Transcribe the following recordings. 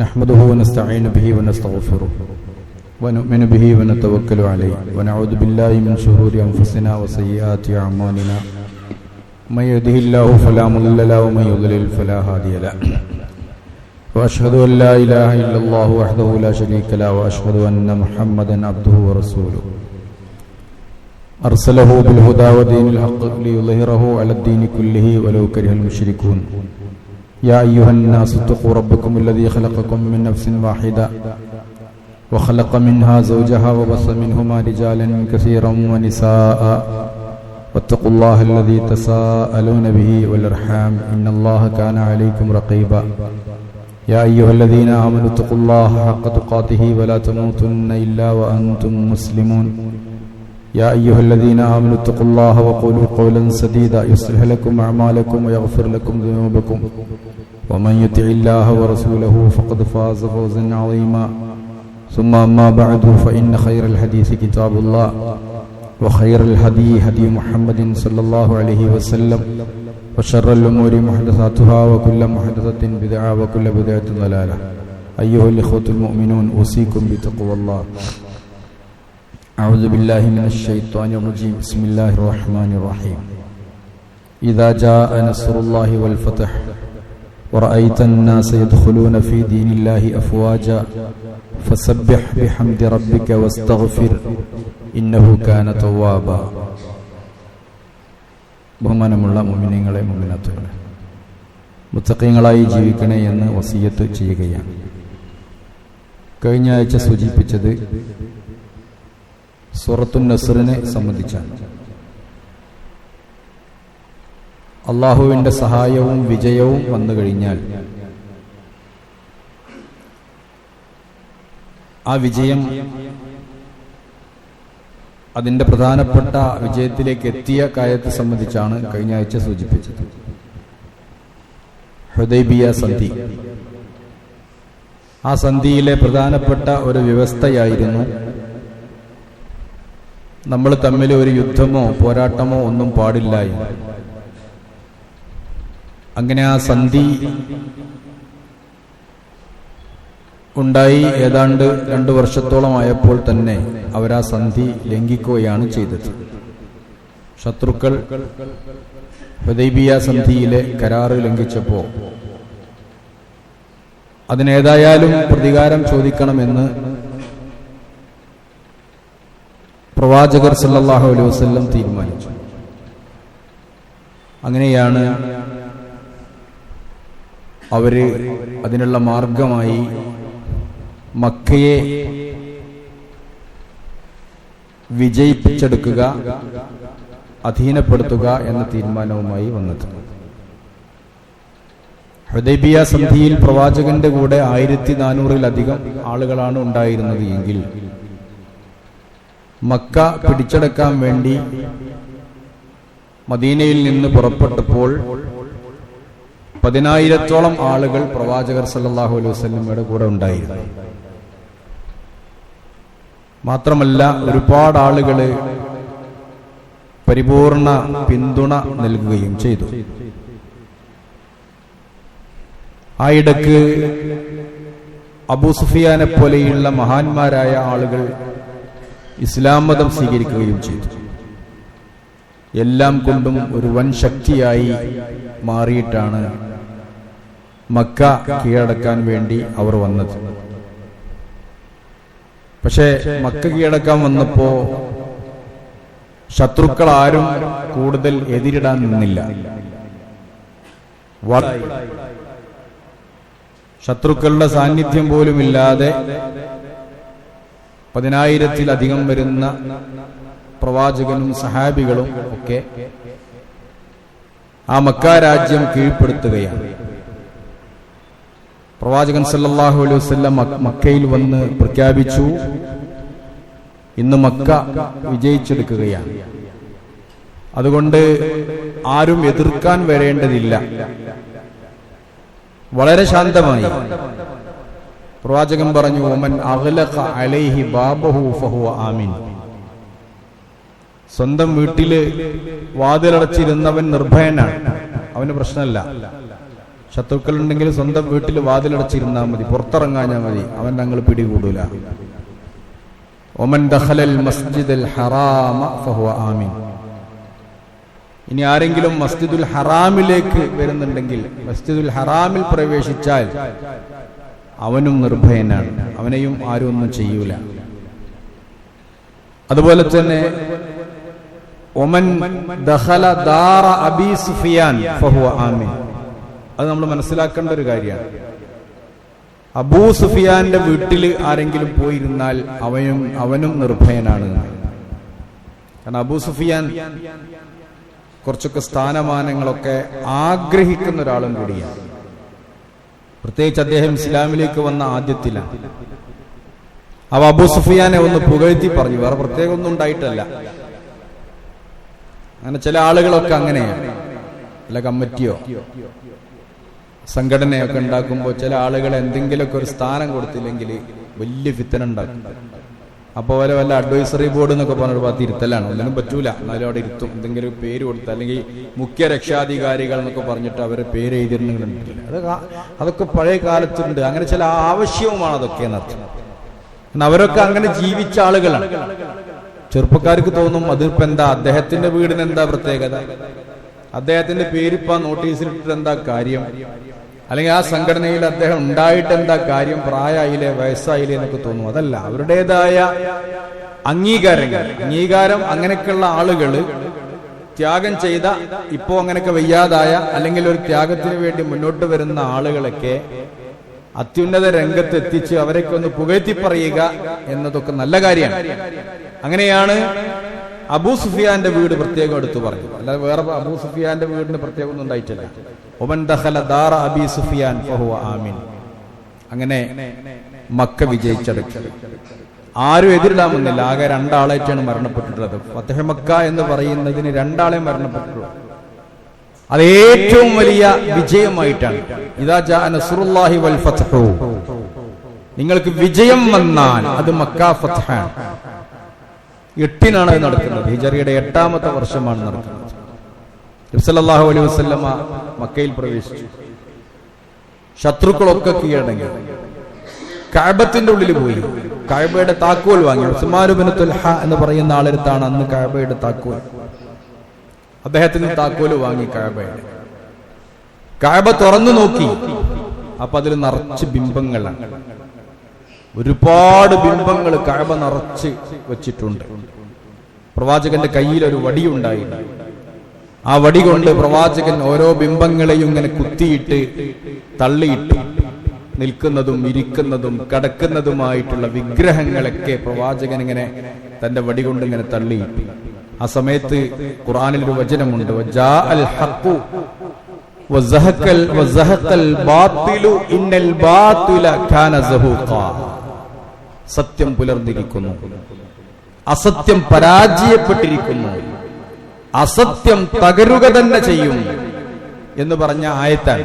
نحمده ونستعين به ونستغفره ونؤمن به ونتوكل عليه ونعوذ بالله من شرور أنفسنا وسيئات أعمالنا من يهده الله فلا مضل له ومن يضلل فلا هادي له وأشهد أن لا إله إلا الله وحده لا شريك له وأشهد أن محمدا عبده ورسوله أرسله بالهدى ودين الحق ليظهره على الدين كله ولو كره المشركون يا أيها الناس اتقوا ربكم الذي خلقكم من نفس واحدة وخلق منها زوجها وبث منهما رجالا كثيرا ونساء واتقوا الله الذي تساءلون به والأرحام إن الله كان عليكم رقيبا يا أيها الذين آمنوا اتقوا الله حق تقاته ولا تموتن إلا وأنتم مسلمون يا أيها الذين آمنوا اتقوا الله وقولوا قولا سديدا يصلح لكم أعمالكم ويغفر لكم ذنوبكم ومن يطع الله ورسوله فقد فاز فوزا عظيما ثم أما بعد فإن خير الحديث كتاب الله وخير الهدي هدي محمد صلى الله عليه وسلم وشر الأمور محدثاتها وكل محدثة بدعة وكل بدعة ضلالة أيها الإخوة المؤمنون أوصيكم بتقوى الله أعوذ بالله من الشيطان الرجيم بسم الله الرحمن الرحيم إذا جاء نصر الله والفتح ورأيت الناس يدخلون في دين الله أفواجا فسبح بحمد ربك واستغفر إنه كان توابا ബഹുമാനമുള്ള മുഅ്മിനീങ്ങളെ മുഅ്മിനാത്തുകളെ, മുത്തഖീങ്ങളായി ജീവിക്കണേ എന്ന് വസിയത്ത് ചെയ്യുകയാണ്. കഴിഞ്ഞ ആഴ്ച സൂചിപ്പിച്ചത് സൂറത്തുൻ നസ്റിനെ സംബന്ധിച്ചാണ്. അള്ളാഹുവിൻ്റെ സഹായവും വിജയവും വന്നു കഴിഞ്ഞാൽ ആ വിജയം അതിൻ്റെ പ്രധാനപ്പെട്ട വിജയത്തിലേക്ക് എത്തിയ കാര്യത്തെ സംബന്ധിച്ചാണ് കഴിഞ്ഞ ആഴ്ച സൂചിപ്പിച്ചത്. ഹുദൈബിയ സന്ധി, ആ സന്ധിയിലെ പ്രധാനപ്പെട്ട ഒരു വ്യവസ്ഥയായിരുന്നു നമ്മൾ തമ്മിൽ ഒരു യുദ്ധമോ പോരാട്ടമോ ഒന്നും പാടില്ല എന്ന്. അങ്ങനെ ആ സന്ധി ഉണ്ടായി ഏതാണ്ട് 2 വർഷത്തോളമായപ്പോൾ തന്നെ അവരാ സന്ധി ലംഘിക്കുകയാണ് ചെയ്തത്. ശത്രുക്കൾ ഹുദൈബിയ സന്ധിയിലെ കരാറ് ലംഘിച്ചപ്പോൾ അതിനേതായാലും പ്രതികാരം ചോദിക്കണമെന്ന് പ്രവാചകർ സല്ലല്ലാഹു അലൈഹി വസല്ലം തീരുമാനിച്ചു. അങ്ങനെയാണ് അവര് അതിനുള്ള മാർഗമായി മക്കയെ വിജയിപ്പിച്ചെടുക്കുക, അധീനപ്പെടുത്തുക എന്ന തീരുമാനവുമായി വന്നത്. ഹുദൈബിയ സന്ധിയിൽ പ്രവാചകന്റെ കൂടെ 1400-ലധികം ആളുകളാണ് ഉണ്ടായിരുന്നത് എങ്കിൽ മക്ക പിടിച്ചെടുക്കാൻ വേണ്ടി മദീനയിൽ നിന്ന് പുറപ്പെട്ടപ്പോൾ 10,000-ഓളം ആളുകൾ പ്രവാചകർ സല്ലല്ലാഹു അലൈഹി വസല്ലമയുടെ കൂടെ ഉണ്ടായിരുന്നു. മാത്രമല്ല ഒരുപാട് ആളുകൾ പരിപൂർണ പിന്തുണ നൽകുകയും ചെയ്തു. ആ ഇടക്ക് അബൂ സുഫിയാനെ പോലെയുള്ള മഹാന്മാരായ ആളുകൾ ഇസ്ലാം മതം സ്വീകരിക്കുകയും ചെയ്തു. എല്ലാം കൊണ്ടും ഒരു വൻ ശക്തിയായി മാറിയിട്ടാണ് മക്ക കീഴടക്കാൻ വേണ്ടി അവർ വന്നത്. പക്ഷേ മക്ക കീഴടക്കാൻ വന്നപ്പോ ശത്രുക്കൾ ആരും കൂടുതൽ എതിരിടാൻ നിന്നില്ല. ശത്രുക്കളുടെ സാന്നിധ്യം പോലുമില്ലാതെ 10,000-ലധികം വരുന്ന പ്രവാചകനും സഹാബികളും ഒക്കെ ആ മക്ക രാജ്യം കീഴ്പ്പെടുത്തുകയാണ്. പ്രവാചകൻ സല്ലല്ലാഹു അലൈഹി വസല്ലം മക്കയിൽ വന്ന് പ്രഖ്യാപിച്ചു, ഇന്ന് മക്ക വിജയിച്ചെടുക്കുകയാണ്. അതുകൊണ്ട് ആരും എതിർക്കാൻ വരേണ്ടതില്ല. വളരെ ശാന്തമായി പ്രവാചകൻ പറഞ്ഞു, ഒമൻ അഗ്ലഖ അലൈഹി ബാബഹു ഫഹുവ ആമിൻ. സ്വന്തം വീട്ടില് വാതിലടച്ചിരുന്നവൻ നിർഭയനാണ്, അവന് പ്രശ്നമല്ല. ശത്രുക്കളുണ്ടെങ്കിൽ സ്വന്തം വീട്ടിൽ വാതിലടച്ചിരുന്നാൽ മതി, പുറത്തിറങ്ങാഞ്ഞാൽ മതി, അവൻ ഞങ്ങൾ പിടികൂടൂല. ഒമൻ ദഖലൽ മസ്ജിദൽ ഹറാമ ഫഹുവ ആമിൻ. ഇനി ആരെങ്കിലും മസ്ജിദുൽ ഹറാമിലേക്ക് വരുന്നുണ്ടെങ്കിൽ, മസ്ജിദുൽ ഹറാമിൽ പ്രവേശിച്ചാൽ അവനും നിർഭയനാണ്, അവനെയും ആരും ഒന്നും ചെയ്യൂല. അതുപോലെ തന്നെ ഒമൻ ദഖല ദാറ അബീ സുഫിയാൻ ഫഹുവ ആമിൻ. അത് നമ്മൾ മനസ്സിലാക്കേണ്ട ഒരു കാര്യമാണ്. അബൂ സുഫിയാന്റെ വീട്ടിൽ ആരെങ്കിലും പോയിരുന്നാൽ അവനും നിർഭയനാണ്. കാരണം അബൂ സുഫിയാൻ കുറച്ചൊക്കെ സ്ഥാനമാനങ്ങളൊക്കെ ആഗ്രഹിക്കുന്ന ഒരാളും കൂടിയാണ്. പ്രത്യേകിച്ച് അദ്ദേഹം ഇസ്ലാമിലേക്ക് വന്ന ആദ്യത്തിലാണ്. അവ അബൂ സുഫിയാനെ ഒന്ന് പുകഴ്ത്തി പറഞ്ഞു, വേറെ പ്രത്യേകം ഒന്നും ഉണ്ടായിട്ടല്ല. അങ്ങനെ ചില ആളുകളൊക്കെ അങ്ങനെയാണ്. ചില കമ്മിറ്റിയോ സംഘടനയൊക്കെ ഉണ്ടാക്കുമ്പോൾ ചില ആളുകൾ എന്തെങ്കിലുമൊക്കെ ഒരു സ്ഥാനം കൊടുത്തില്ലെങ്കിൽ വലിയ ഫിത്തന ഉണ്ടാക്കും. അപ്പോൾ വല്ല അഡ്വൈസറി ബോർഡ് എന്നൊക്കെ പറഞ്ഞൊരു ഭാഗത്ത് ഇരുത്തലാണ്. ഒന്നിനും പറ്റൂല, എന്നാലും അവിടെ ഇരുത്തും. എന്തെങ്കിലും ഒരു പേര് കൊടുത്ത്, അല്ലെങ്കിൽ മുഖ്യ രക്ഷാധികാരികൾ എന്നൊക്കെ പറഞ്ഞിട്ട് അവരെ പേര് എഴുതിയിരുന്നില്ല. അതൊക്കെ പഴയ കാലത്തുണ്ട്. അങ്ങനെ ചില ആവശ്യവുമാണ് അതൊക്കെ എന്നർത്ഥം. അവരൊക്കെ അങ്ങനെ ജീവിച്ച ആളുകളാണ്. ചെറുപ്പക്കാർക്ക് തോന്നും അതിപ്പോ എന്താ, അദ്ദേഹത്തിന്റെ വീടിന് എന്താ പ്രത്യേകത, അദ്ദേഹത്തിന്റെ പേരിപ്പോ നോട്ടീസിലിട്ടിട്ട് എന്താ കാര്യം, അല്ലെങ്കിൽ ആ സംഘടനയിൽ അദ്ദേഹം ഉണ്ടായിട്ട് എന്താ കാര്യം, പ്രായമായില്ലേ വയസ്സായില്ലേ എന്നൊക്കെ തോന്നും. അതല്ല, അവരുടേതായ അംഗീകാരം അങ്ങനെയൊക്കെയുള്ള ആളുകൾ ത്യാഗം ചെയ്ത, ഇപ്പോ അങ്ങനെയൊക്കെ വയ്യാതായ, അല്ലെങ്കിൽ ഒരു ത്യാഗത്തിന് വേണ്ടി മുന്നോട്ട് വരുന്ന ആളുകളൊക്കെ അത്യുന്നത രംഗത്ത് എത്തിച്ച് അവരൊക്കെ ഒന്ന് പുകഴ്ത്തി പറയുക എന്നതൊക്കെ നല്ല കാര്യമാണ്. അങ്ങനെയാണ് അബൂ സുഫിയാന്റെ വീട് പ്രത്യേകം എടുത്തു പറഞ്ഞു. അല്ലാതെ വേറെ അബൂ സുഫിയാന്റെ വീടിന് പ്രത്യേകം ഒന്നും ഉണ്ടായിട്ടില്ല. ഒമൻ ദഖല ദാറ അബീ സുഫിയാൻ ഫഹുവ ആമിൻ. അങ്ങനെ മക്ക വിജയിച്ചെടുത്തു. ആരും എതിരിടാമെന്നില്ല. ആകെ 2 ആളായിട്ടാണ് മരണപ്പെട്ടിട്ടുള്ളത്. ഫതഹ് മക്ക എന്ന് പറയുന്നതിന് 2 ആളെ മരണപ്പെട്ടിട്ടുള്ളൂ. അത് ഏറ്റവും വലിയ വിജയമായിട്ടാണ്. ഇദാ ജാഅ നസ്റുല്ലാഹി വൽ ഫത്ഹു, നിങ്ങൾക്ക് വിജയം വന്നാൽ അത് മക്ക ഫത്ഹാണ്. 8-നാണ് അത് നടക്കുന്നത്. ഹിജറിയുടെ 8-ാമത്തെ വർഷമാണ് നടക്കുന്നത്. നബി സല്ലല്ലാഹു അലൈഹി വസല്ലമ മക്കയിൽ പ്രവേശിച്ചു. ശത്രുക്കളൊക്കെ കീഴടങ്ങി. കഅബത്തിന്റെ ഉള്ളിൽ പോയി. കഅബയുടെ താക്കോൽ വാങ്ങി. ഉസ്മാൻ ഇബ്നു തുൽഹ എന്ന് പറയുന്ന ആളെടുത്താണ് അന്ന് കഅബയുടെ താക്കോൽ. അദ്ദേഹത്തിന് താക്കോല് വാങ്ങി കഅബയുടെ. കഅബ തുറന്നു നോക്കി. അപ്പൊ അതിൽ നിറച്ച് ബിംബങ്ങളാണ്. ഒരുപാട് ബിംബങ്ങൾ കഅബ നിറച്ച് വെച്ചിട്ടുണ്ട്. പ്രവാചകന്റെ കയ്യിൽ ഒരു വടിയുണ്ടായി. ആ വടി കൊണ്ട് പ്രവാചകൻ ഓരോ ബിംബങ്ങളെയും ഇങ്ങനെ കുത്തിയിട്ട് തള്ളിയിട്ടു. നിൽക്കുന്നതും ഇരിക്കുന്നതും കിടക്കുന്നതുമായിട്ടുള്ള വിഗ്രഹങ്ങളൊക്കെ പ്രവാചകൻ ഇങ്ങനെ തന്റെ വടി കൊണ്ട് ഇങ്ങനെ തള്ളിയിട്ടു. ആ സമയത്ത് ഖുർആനിൽ ഒരു വചനമുണ്ട്, വജാഅൽ ഹഖു വസഹഖൽ ബാത്തിലു ഇന്നൽ ബാത്തില കാന സഹൂഖാ. സത്യം പുലർന്നിരിക്കുന്നു, അസത്യം പരാജയപ്പെട്ടിരിക്കുന്നു, അസത്യം തകരുക തന്നെ ചെയ്യും എന്ന് പറഞ്ഞ ആയത്താണ്.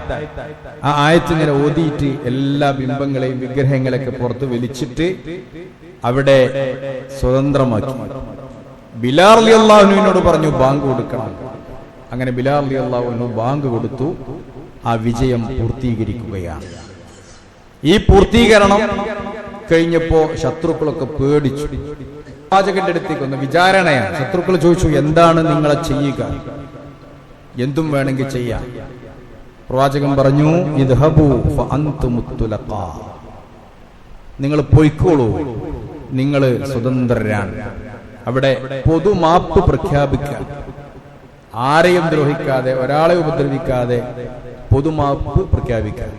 ആ ആയത്ത് ഇങ്ങനെ ഓതിയിട്ട് എല്ലാ ബിംബങ്ങളെയും വിഗ്രഹങ്ങളെയൊക്കെ പുറത്ത് വലിച്ചിട്ട് അവിടെ സ്വതന്ത്രമാക്കി. ബിലാൽ റളിയല്ലാഹു അൻഹുവിനോട് പറഞ്ഞു ബാങ്ക് കൊടുക്കണം. അങ്ങനെ ബിലാൽ റളിയല്ലാഹു അൻഹു ബാങ്ക് കൊടുത്തു. ആ വിജയം പൂർത്തീകരിക്കുകയാണ്. ഈ പൂർത്തീകരണം കഴിഞ്ഞപ്പോ ശത്രുക്കളൊക്കെ പേടിച്ചു. പ്രവാചകന്റെ അടുത്തേക്ക് വന്ന് വിചാരണയാണ്. ശത്രുക്കൾ ചോദിച്ചു, എന്താണ് നിങ്ങളെ ചെയ്യുക? എന്തും വേണമെങ്കിൽ ചെയ്യാം. പ്രവാചകൻ പറഞ്ഞു, ഇദ്ഹബൂ ഫഅൻതുമുത് തുലഖാ, നിങ്ങൾ പൊയ്ക്കോളൂ, നിങ്ങൾ സ്വതന്ത്രരാണ്. അവിടെ പൊതുമാപ്പ് പ്രഖ്യാപിക്കുക, ആരെയും ദ്രോഹിക്കാതെ ഒരാളെ ഉപദ്രവിക്കാതെ പൊതുമാപ്പ് പ്രഖ്യാപിക്കുക.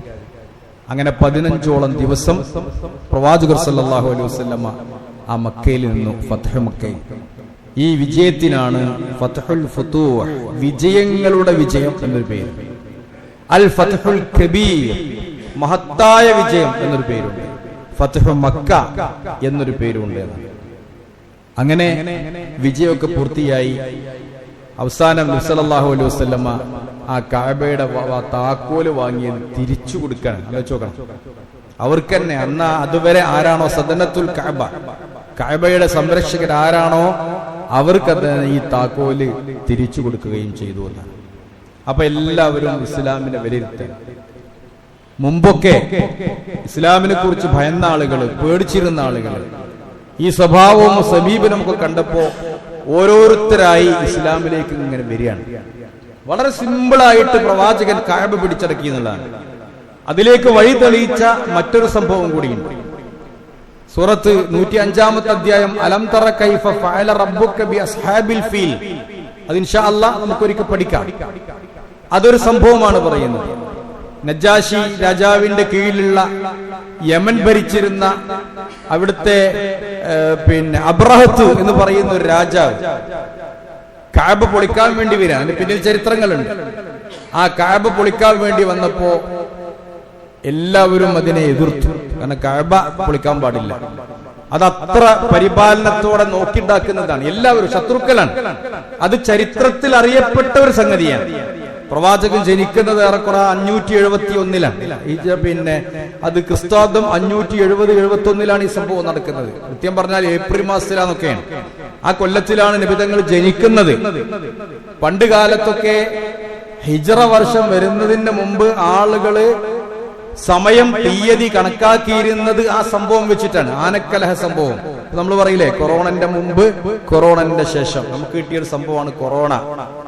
അങ്ങനെ 15ഓളം ദിവസം പ്രവാചകർ സല്ലല്ലാഹു അലൈഹി വസല്ലമ ആ മക്കയിൽ നിന്നു ഫത്ഹ് മക്കയിൽ. ഈ വിജയത്തിനാണ് ഫത്ഹുൽ ഫുതൂഹ്, വിജയങ്ങളുടെ വിജയം എന്നൊരു പേര്. അൽ ഫത്ഹുൽ കബീർ, മഹത്തായ വിജയം എന്നൊരു പേരുണ്ട്. ഫത്ഹ് മക്ക എന്നൊരു പേരുണ്ട്. അങ്ങനെ വിജയമൊക്കെ പൂർത്തിയായി. അവസാനം നബി സല്ലല്ലാഹു അലൈഹി വസല്ലമ ആ കഅബയുടെ താക്കോല് വാങ്ങിയത് തിരിച്ചു കൊടുക്കണം. ആലോചിച്ചോക്കണം, അവർക്ക് തന്നെ അന്ന് അതുവരെ ആരാണോ സദനത്തുൽ കഅബ, കഅബയുടെ സംരക്ഷകർ ആരാണോ അവർക്ക് ഈ താക്കോല് തിരിച്ചു കൊടുക്കുകയും ചെയ്തു എന്നാണ്. അപ്പൊ എല്ലാവരും ഇസ്ലാമിനെ വിലയിരുത്തൽ. മുമ്പൊക്കെ ഇസ്ലാമിനെ കുറിച്ച് ഭയന്ന ആളുകൾ, പേടിച്ചിരുന്ന ആളുകൾ ഈ സ്വഭാവവും സമീപനവും ഒക്കെ കണ്ടപ്പോ ഓരോരുത്തരായി ഇസ്ലാമിലേക്ക് ഇങ്ങനെ വരികയാണ്. വളരെ സിമ്പിളായിട്ട് പ്രവാചകൻ കഅബ പിടിച്ചടക്കി എന്നുള്ളതാണ്. അതിലേക്ക് വഴി തെളിയിച്ച മറ്റൊരു സംഭവം കൂടിയുണ്ട്. സൂറത്ത് 105-ാമത്തെ അധ്യായം അലം തറ കൈഫ ഫഅല റബ്ബുക ബി അസ്ഹാബിൽ ഫീൽ, അത് ഇൻഷാ അല്ലാഹ് നമുക്കൊരിക്കൽ പഠിക്കാം. അതൊരു സംഭവമാണ് പറയുന്നത്. നജാഷി രാജാവിന്റെ കീഴിലുള്ള യമൻ ഭരിച്ചിരുന്ന അവിടുത്തെ അബ്രഹത്ത് എന്ന് പറയുന്ന ഒരു രാജാവ് കഅബ പൊളിക്കാൻ വേണ്ടി വരാൻ, അതിന്റെ പിന്നിൽ ചരിത്രങ്ങളുണ്ട്. ആ കഅബ പൊളിക്കാൻ വേണ്ടി വന്നപ്പോ എല്ലാവരും അതിനെ എതിർത്തു. കാരണം കഅബ പൊളിക്കാൻ പാടില്ല, അതത്ര പരിപാലനത്തോടെ നോക്കിണ്ടാക്കുന്നതാണ്. എല്ലാവരും ശത്രുക്കളാണ്. അത് ചരിത്രത്തിൽ അറിയപ്പെട്ട ഒരു സംഗതിയാണ്. പ്രവാചകൻ ജനിക്കുന്നത് ഏറെക്കുറെ 571-ലാണ്. അത് ക്രിസ്താബ്ദം 570-71 ഈ സംഭവം നടക്കുന്നത്. കൃത്യം പറഞ്ഞാൽ ഏപ്രിൽ മാസത്തിലാന്നൊക്കെയാണ്. ആ കൊല്ലത്തിലാണ് നബിതങ്ങൾ ജനിക്കുന്നത്. പണ്ട് കാലത്തൊക്കെ ഹിജ്റ വർഷം വരുന്നതിന് മുമ്പ് ആളുകള് സമയം തീയതി കണക്കാക്കിയിരുന്നത് ആ സംഭവം വെച്ചിട്ടാണ്. ആനക്കലഹ സംഭവം നമ്മൾ പറയില്ലേ, കൊറോണന്റെ മുമ്പ് കൊറോണന്റെ ശേഷം. നമുക്ക് കിട്ടിയൊരു സംഭവമാണ് കൊറോണ.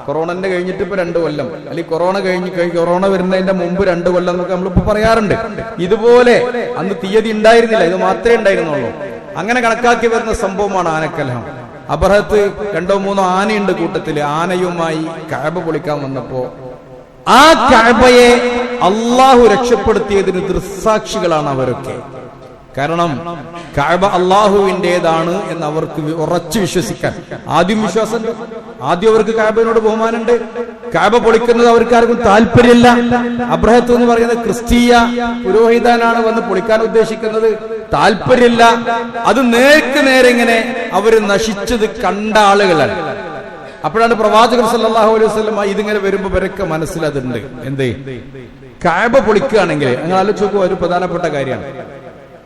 കൊറോണന്റെ കഴിഞ്ഞിട്ട് ഇപ്പൊ 2 കൊല്ലം, അല്ലെങ്കിൽ കൊറോണ കൊറോണ വരുന്നതിന്റെ മുമ്പ് 2 കൊല്ലം എന്നൊക്കെ നമ്മളിപ്പോ പറയാറുണ്ട്. ഇതുപോലെ അന്ന് തീയതി ഉണ്ടായിരുന്നില്ല, ഇത് മാത്രമേ ഉണ്ടായിരുന്നുള്ളൂ. അങ്ങനെ കണക്കാക്കി വരുന്ന സംഭവമാണ് ആനക്കലഹം. അബ്രഹത്ത് 2-3 ആനയുണ്ട് കൂട്ടത്തില്. ആനയുമായി കഅബ പൊളിക്കാൻ വന്നപ്പോ ആ കഅബയെ അള്ളാഹു രക്ഷപ്പെടുത്തിയതിന് ദൃക്സാക്ഷികളാണ് അവരൊക്കെ. കാരണം കഅബ അള്ളാഹുവിൻ്റെതാണ് എന്ന് അവർക്ക് ഉറച്ചു വിശ്വസിക്കാൻ ആദ്യം വിശ്വാസമുണ്ട്. ആദ്യം അവർക്ക് കഅബയോട് ബഹുമാനമുണ്ട്. കഅബ പൊളിക്കുന്നത് അവർക്ക് ആർക്കും താല്പര്യമില്ല. അബ്രഹത്ത് എന്ന് പറയുന്നത് ക്രിസ്തീയ പുരോഹിതനാണ് വന്ന് പൊളിക്കാൻ ഉദ്ദേശിക്കുന്നത്, താല്പര്യമില്ല. അത് നേർക്ക് നേരെ ഇങ്ങനെ അവര് നശിച്ചത് കണ്ട ആളുകളാണ്. അപ്പോഴാണ് പ്രവാചകൻ സല്ലല്ലാഹു അലൈഹി വസല്ലം ഇതിങ്ങനെ വരുമ്പോ ഇവരൊക്കെ മനസ്സിലതുണ്ട്. എന്തേ, കഅബ പൊളിക്കുകയാണെങ്കിൽ നിങ്ങൾ ആലോചിച്ച് നോക്കുക, ഒരു പ്രധാനപ്പെട്ട കാര്യമാണ്.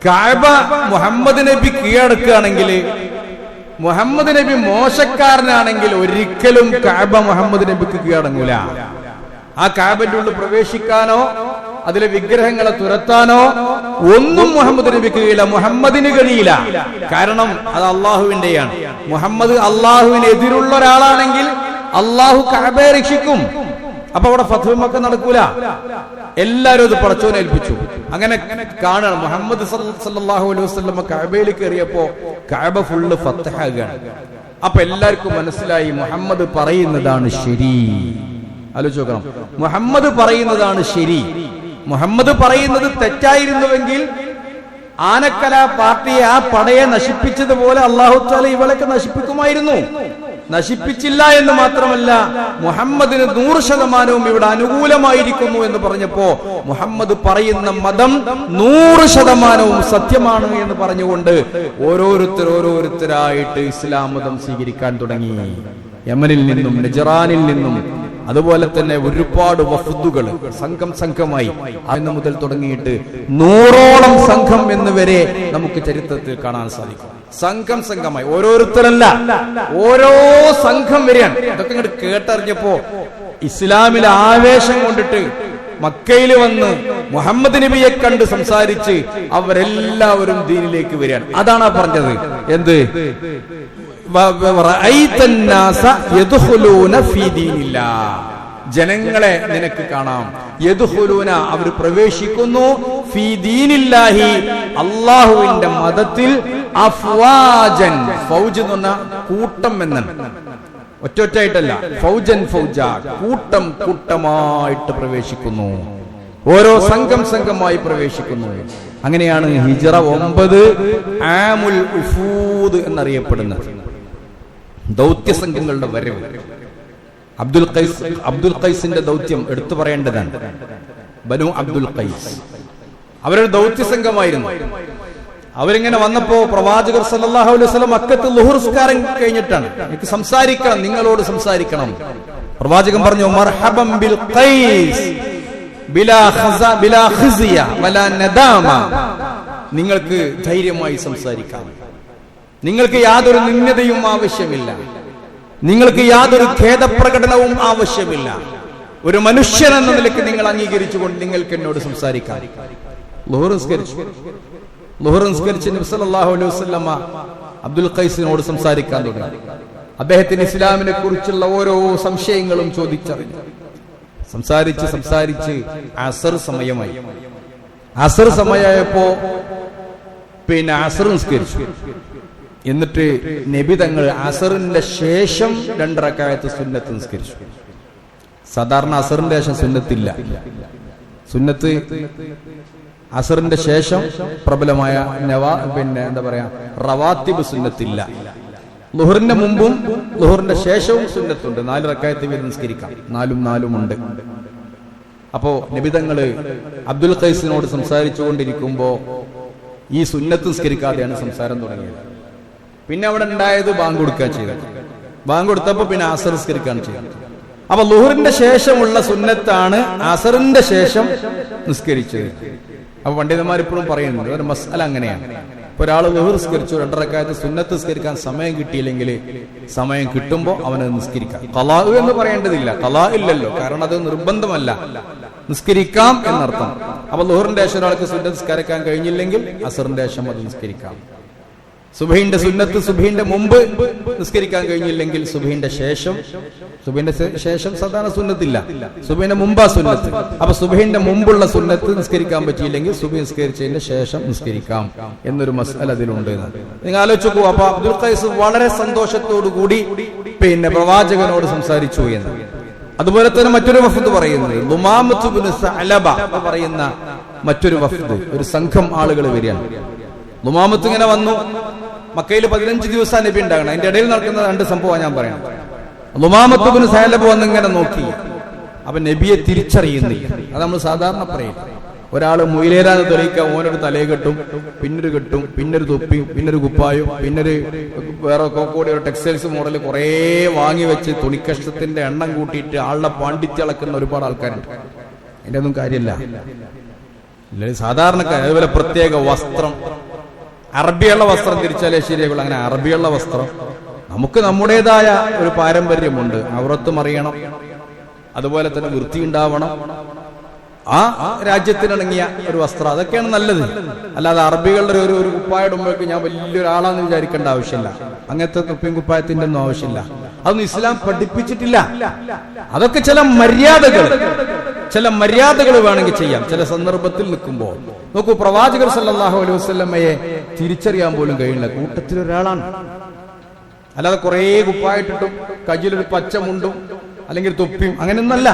കഅബ മുഹമ്മദ് നബി കീഴടക്കുകയാണെങ്കിൽ, മുഹമ്മദ് നബി മോശക്കാരനാണെങ്കിൽ ഒരിക്കലും കഅബ മുഹമ്മദ് നബിക്ക് കീഴടങ്ങൂല. ആ കഅബന്റെ ഉള്ളിൽ പ്രവേശിക്കാനോ അതിലെ വിഗ്രഹങ്ങളെ തുരത്താനോ ഒന്നും മുഹമ്മദ് നബിക്ക് കഴിയില്ല, മുഹമ്മദിന് കഴിയില്ല. കാരണം അത് അള്ളാഹുവിന്റെയാണ്. മുഹമ്മദ് അള്ളാഹുവിന് എതിരുള്ള ഒരാളാണെങ്കിൽ അള്ളാഹു കഅബയെ രക്ഷിക്കും. അപ്പൊ അവിടെ ഫത്ഹ് മക്ക നടക്കൂല. എല്ലാരും അത് പടച്ചോനെ ഏൽപ്പിച്ചു. അങ്ങനെ കാണണം. മുഹമ്മദ് സല്ലല്ലാഹു അലൈഹി വസല്ലം കഅബയിൽ കയറിയപ്പോ കഅബ ഫുള്ള് ഫത്ഹാകാണ്. അപ്പൊ എല്ലാവർക്കും മനസ്സിലായി മുഹമ്മദ് പറയുന്നതാണ് ശരി. ആലോചിച്ച് നോക്കണം, മുഹമ്മദ് പറയുന്നതാണ് ശരി. മുഹമ്മദ് പറയുന്നത് തെറ്റായിരുന്നുവെങ്കിൽ ആനക്കല പാർട്ടിയെ, ആ പടയെ നശിപ്പിച്ചതുപോലെ അല്ലാഹു തആല ഇവളൊക്കെ നശിപ്പിക്കുമായിരുന്നു. നശിപ്പിച്ചില്ല എന്ന് മാത്രമല്ല, മുഹമ്മദിന് 100% ഇവിടെ അനുകൂലമായിരിക്കുന്നു എന്ന് പറഞ്ഞപ്പോ മുഹമ്മദ് പറയുന്ന മതം 100% സത്യമാണ് എന്ന് പറഞ്ഞുകൊണ്ട് ഓരോരുത്തരായിട്ട് ഇസ്ലാം മതം സ്വീകരിക്കാൻ തുടങ്ങി. യമനിൽ നിന്നും നജറാനിൽ നിന്നും അതുപോലെ തന്നെ ഒരുപാട് വഫ്ദുകൾ സംഘമായി അന്ന് മുതൽ തുടങ്ങിയിട്ട് 100ഓളം സംഘം എന്ന് വരെ നമുക്ക് ചരിത്രത്തിൽ കാണാൻ സാധിക്കും. സംഘമായി ഓരോരുത്തരല്ല, ഓരോ സംഘം വരെയാണ്. ഇതൊക്കെ ഇങ്ങോട്ട് കേട്ടറിഞ്ഞപ്പോ ഇസ്ലാമിലെ ആവേശം കൊണ്ടിട്ട് മക്കയിൽ വന്ന് മുഹമ്മദ് നബിയെ കണ്ട് സംസാരിച്ച് അവരെല്ലാവരും ദീനിലേക്ക് വരികയാണ്. അതാണ് പറഞ്ഞത്. എന്ത്, ജനങ്ങളെ നിനക്ക് കാണാം. യദ്ഖുലൂന, അവർ പ്രവേശിക്കുന്നു, ഫീ ദീനില്ലാഹി, അല്ലാഹുവിന്റെ മതത്തിൽ, അഫ്വാജൻ, ഫൗജ് എന്ന് പറഞ്ഞാൽ കൂട്ടം എന്നാണ്, ഒറ്റൊറ്റായിട്ടല്ല, ഫൗജൻ ഫൗജ, കൂട്ടമായിട്ട് പ്രവേശിക്കുന്നു. ഓരോ സംഘമായി പ്രവേശിക്കുന്നു. അങ്ങനെയാണ് ഹിജ്റ 9 ആമുൽ ഉഫൂദ് എന്നറിയപ്പെടുന്നത്, ദൗത്യ സംഘങ്ങളുടെ വരവ്. അബ്ദുൽ ഖൈസിന്റെ ദൗത്യം എടുത്തു പറയേണ്ടതാണ്. ബനു അബ്ദുൽ ഖൈസ് അവരൊരു ദൗത്യ സംഘമായിരുന്നു. അവരിങ്ങനെ വന്നപ്പോ പ്രവാചകർ സല്ലല്ലാഹു അലൈഹി വസല്ലം മക്കത്ത് ളുഹർ നിസ്കാരം കഴിഞ്ഞിട്ടാണ്, എനിക്ക് സംസാരിക്കണം, നിങ്ങളോട് സംസാരിക്കണം. പ്രവാചകൻ പറഞ്ഞു, മർഹബൻ ബിൽ ഖൈസ് ബിലാ ഖിസിയ വലാ നദാമ, നിങ്ങൾക്ക് ധൈര്യമായി സംസാരിക്കാം, നിങ്ങൾക്ക് യാതൊരു നിന്ദയും ആവശ്യമില്ല, നിങ്ങൾക്ക് യാതൊരു ഖേദപ്രകടനവും ആവശ്യമില്ല. ഒരു മനുഷ്യൻ എന്ന നിലയ്ക്ക് നിങ്ങൾ അംഗീകരിച്ചുകൊണ്ട് നിങ്ങൾക്ക് എന്നോട് സംസാരിക്കാം. ളുഹർ നിസ്കരിച്ച് നബി സല്ലല്ലാഹു അലൈഹി വസല്ലമ അബ്ദുൽ ഖൈസിനോട് സംസാരിക്കാൻ തുടങ്ങി. അദ്ദേഹത്തിന് ഇസ്ലാമിനെ കുറിച്ചുള്ള ഓരോ സംശയങ്ങളും ചോദിച്ചറിഞ്ഞു. സംസാരിച്ച് അസർ സമയമായി. അസർ സമയമായപ്പോ അസർ നിസ്കരിച്ചു. എന്നിട്ട് നബി തങ്ങൾ അസറിന്റെ ശേഷം 2 റക്അത്ത് സുന്നത്ത് നിസ്കരിച്ചു. സാധാരണ അസറിന്റെ ശേഷം സുന്നത്തില്ല. സുന്നത്ത് അസറിന്റെ ശേഷം പ്രബലമായ എന്താ പറയാ റവാത്തിബ് സുന്നത്തില്ല. ളുഹറിന്റെ മുമ്പും ളുഹറിന്റെ ശേഷവും സുന്നത്തുണ്ട്. 4 റക്അത്ത് വീതം നിസ്കരിക്കാം. 4 ഉണ്ട്. അപ്പോ നബിതങ്ങള് അബ്ദുൽ ഖൈസിനോട് സംസാരിച്ചു കൊണ്ടിരിക്കുമ്പോ ഈ സുന്നത്ത് നിസ്കരിക്കാതെയാണ് സംസാരം തുടങ്ങിയത്. പിന്നെ അവിടെ ഉണ്ടായത് ബാങ്ക് കൊടുക്കുക ചെയ്തത്. ബാങ്ക് കൊടുത്തപ്പോ അസർ നിസ്കരിക്കുകയാണ് ചെയ്തത്. അപ്പൊ ളുഹറിന്റെ ശേഷമുള്ള സുന്നത്താണ് അസറിന്റെ ശേഷം നിസ്കരിച്ചത്. അപ്പൊ പണ്ഡിതന്മാർ ഇപ്പോഴും പറയുന്നുണ്ട് ഒരു മസ്അല അങ്ങനെയാണ്. ഇപ്പൊ ഒരാൾ ളുഹർ നിസ്കരിച്ചു, 2 റക്അത്ത് സുന്നത്ത് നിസ്കരിക്കാൻ സമയം കിട്ടിയില്ലെങ്കിൽ സമയം കിട്ടുമ്പോ അവന് നിസ്കരിക്കാം. ഖളാ എന്ന് പറയേണ്ടതില്ല, ഖളാ ഇല്ലല്ലോ, കാരണം അത് നിർബന്ധമല്ല, നിസ്കരിക്കാം എന്നർത്ഥം. അപ്പൊ ളുഹറിന്റെ ശേഷം ഒരാൾക്ക് സുന്നത്ത് നിസ്കരിക്കാൻ കഴിഞ്ഞില്ലെങ്കിൽ അസറിന്റെ ശേഷം അത് നിസ്കരിക്കാം. സുബഹിന്റെ സുന്നത്ത് സുബഹിന്റെ മുമ്പ് നിസ്കരിക്കാൻ കഴിഞ്ഞില്ലെങ്കിൽ സുബഹിന്റെ ശേഷം സാധാരണ സുന്നത്തില്ല, സുബഹിന്റെ മുമ്പാ സുന്നത്ത്. അപ്പൊ സുബഹിന്റെ മുമ്പുള്ള സുന്നത്ത് നിസ്കരിക്കാൻ പറ്റിയില്ലെങ്കിൽ സുബഹി നിസ്കരിച്ചതിന്റെ ശേഷം നിസ്കരിക്കാം എന്നൊരു മസ്അല അതിലുണ്ട്. നിങ്ങൾ ആലോചിച്ചു. അപ്പൊ അബ്ദുൽ ഖൈസ് വളരെ സന്തോഷത്തോടു കൂടി പ്രവാചകനോട് സംസാരിച്ചു എന്ന്. അതുപോലെ തന്നെ മറ്റൊരു വഫ്ദ് പറയുന്നത് ളുമാമത്ത് ഇബ്നു സഅലബ എന്ന് പറയുന്ന മറ്റൊരു വഫ്ദ്, ഒരു സംഘം ആളുകൾ വരികയാണ്. ളുമാമത്ത് ഇങ്ങനെ വന്നു. മക്കയിൽ 15 ദിവസം നബി ഉണ്ടാകണം. അതിന്റെ ഇടയിൽ നടക്കുന്ന 2 സംഭവമാണ് ഞാൻ പറയുന്നത്. ളുമാമത്ത് ഇബ്നു സഅലബ വന്ന് ഇങ്ങനെ നോക്കി. അപ്പൊ നബിയെ തിരിച്ചറിയുന്നില്ല. അത് നമ്മൾ സാധാരണ പറയും. ഒരാള് മുയിലേരാന്ന് തെളിയിക്കാൻ ഓനൊരു തലയെ കെട്ടും, പിന്നൊരു കെട്ടും, പിന്നൊരു തൊപ്പിയും, പിന്നൊരു കുപ്പായും, പിന്നൊരു വേറെ കൂടി ഒരു ടെക്സ്റ്റൈൽസ് മോഡൽ കുറെ വാങ്ങി വെച്ച് തുണിക്കഷ്ടത്തിന്റെ എണ്ണം കൂട്ടിയിട്ട് ആളുടെ പാണ്ഡിത്യം അളക്കുന്ന ഒരുപാട് ആൾക്കാരുണ്ട്. അതിന്റെ ഒന്നും കാര്യമില്ല. സാധാരണക്കാർ അതുപോലെ പ്രത്യേക വസ്ത്രം, അറബിയുള്ള വസ്ത്രം തിരിച്ചാലേ ശരിയാകുള്ളൂ. അങ്ങനെ അറബിയുള്ള വസ്ത്രം, നമുക്ക് നമ്മുടേതായ ഒരു പാരമ്പര്യമുണ്ട്. ഔറത്തും അറിയണം, അതുപോലെ തന്നെ വൃത്തി ഉണ്ടാവണം, ആ രാജ്യത്തിനിണങ്ങിയ ഒരു വസ്ത്രം, അതൊക്കെയാണ് നല്ലത്. അല്ലാതെ അറബികളുടെ ഒരു കുപ്പായിടുമ്പോഴേക്ക് ഞാൻ വലിയൊരാളാന്ന് വിചാരിക്കേണ്ട ആവശ്യമില്ല. അങ്ങനത്തെ തൊപ്പിയും കുപ്പായത്തിന്റെ ഒന്നും ആവശ്യമില്ല. അതൊന്നും ഇസ്ലാം പഠിപ്പിച്ചിട്ടില്ല. അതൊക്കെ ചില മര്യാദകൾ വേണമെങ്കിൽ ചെയ്യാം ചില സന്ദർഭത്തിൽ നിൽക്കുമ്പോൾ. നോക്കൂ, പ്രവാചകർ സല്ലല്ലാഹു അലൈഹി വസല്ലമയെ തിരിച്ചറിയാൻ പോലും കഴിയില്ല. കൂട്ടത്തിലൊരാളാണ്. അല്ലാതെ കുറെ കുപ്പായിട്ടിട്ടും കയ്യിലൊരു പച്ചമുണ്ടും അല്ലെങ്കിൽ തൊപ്പിയും അങ്ങനെയൊന്നല്ല,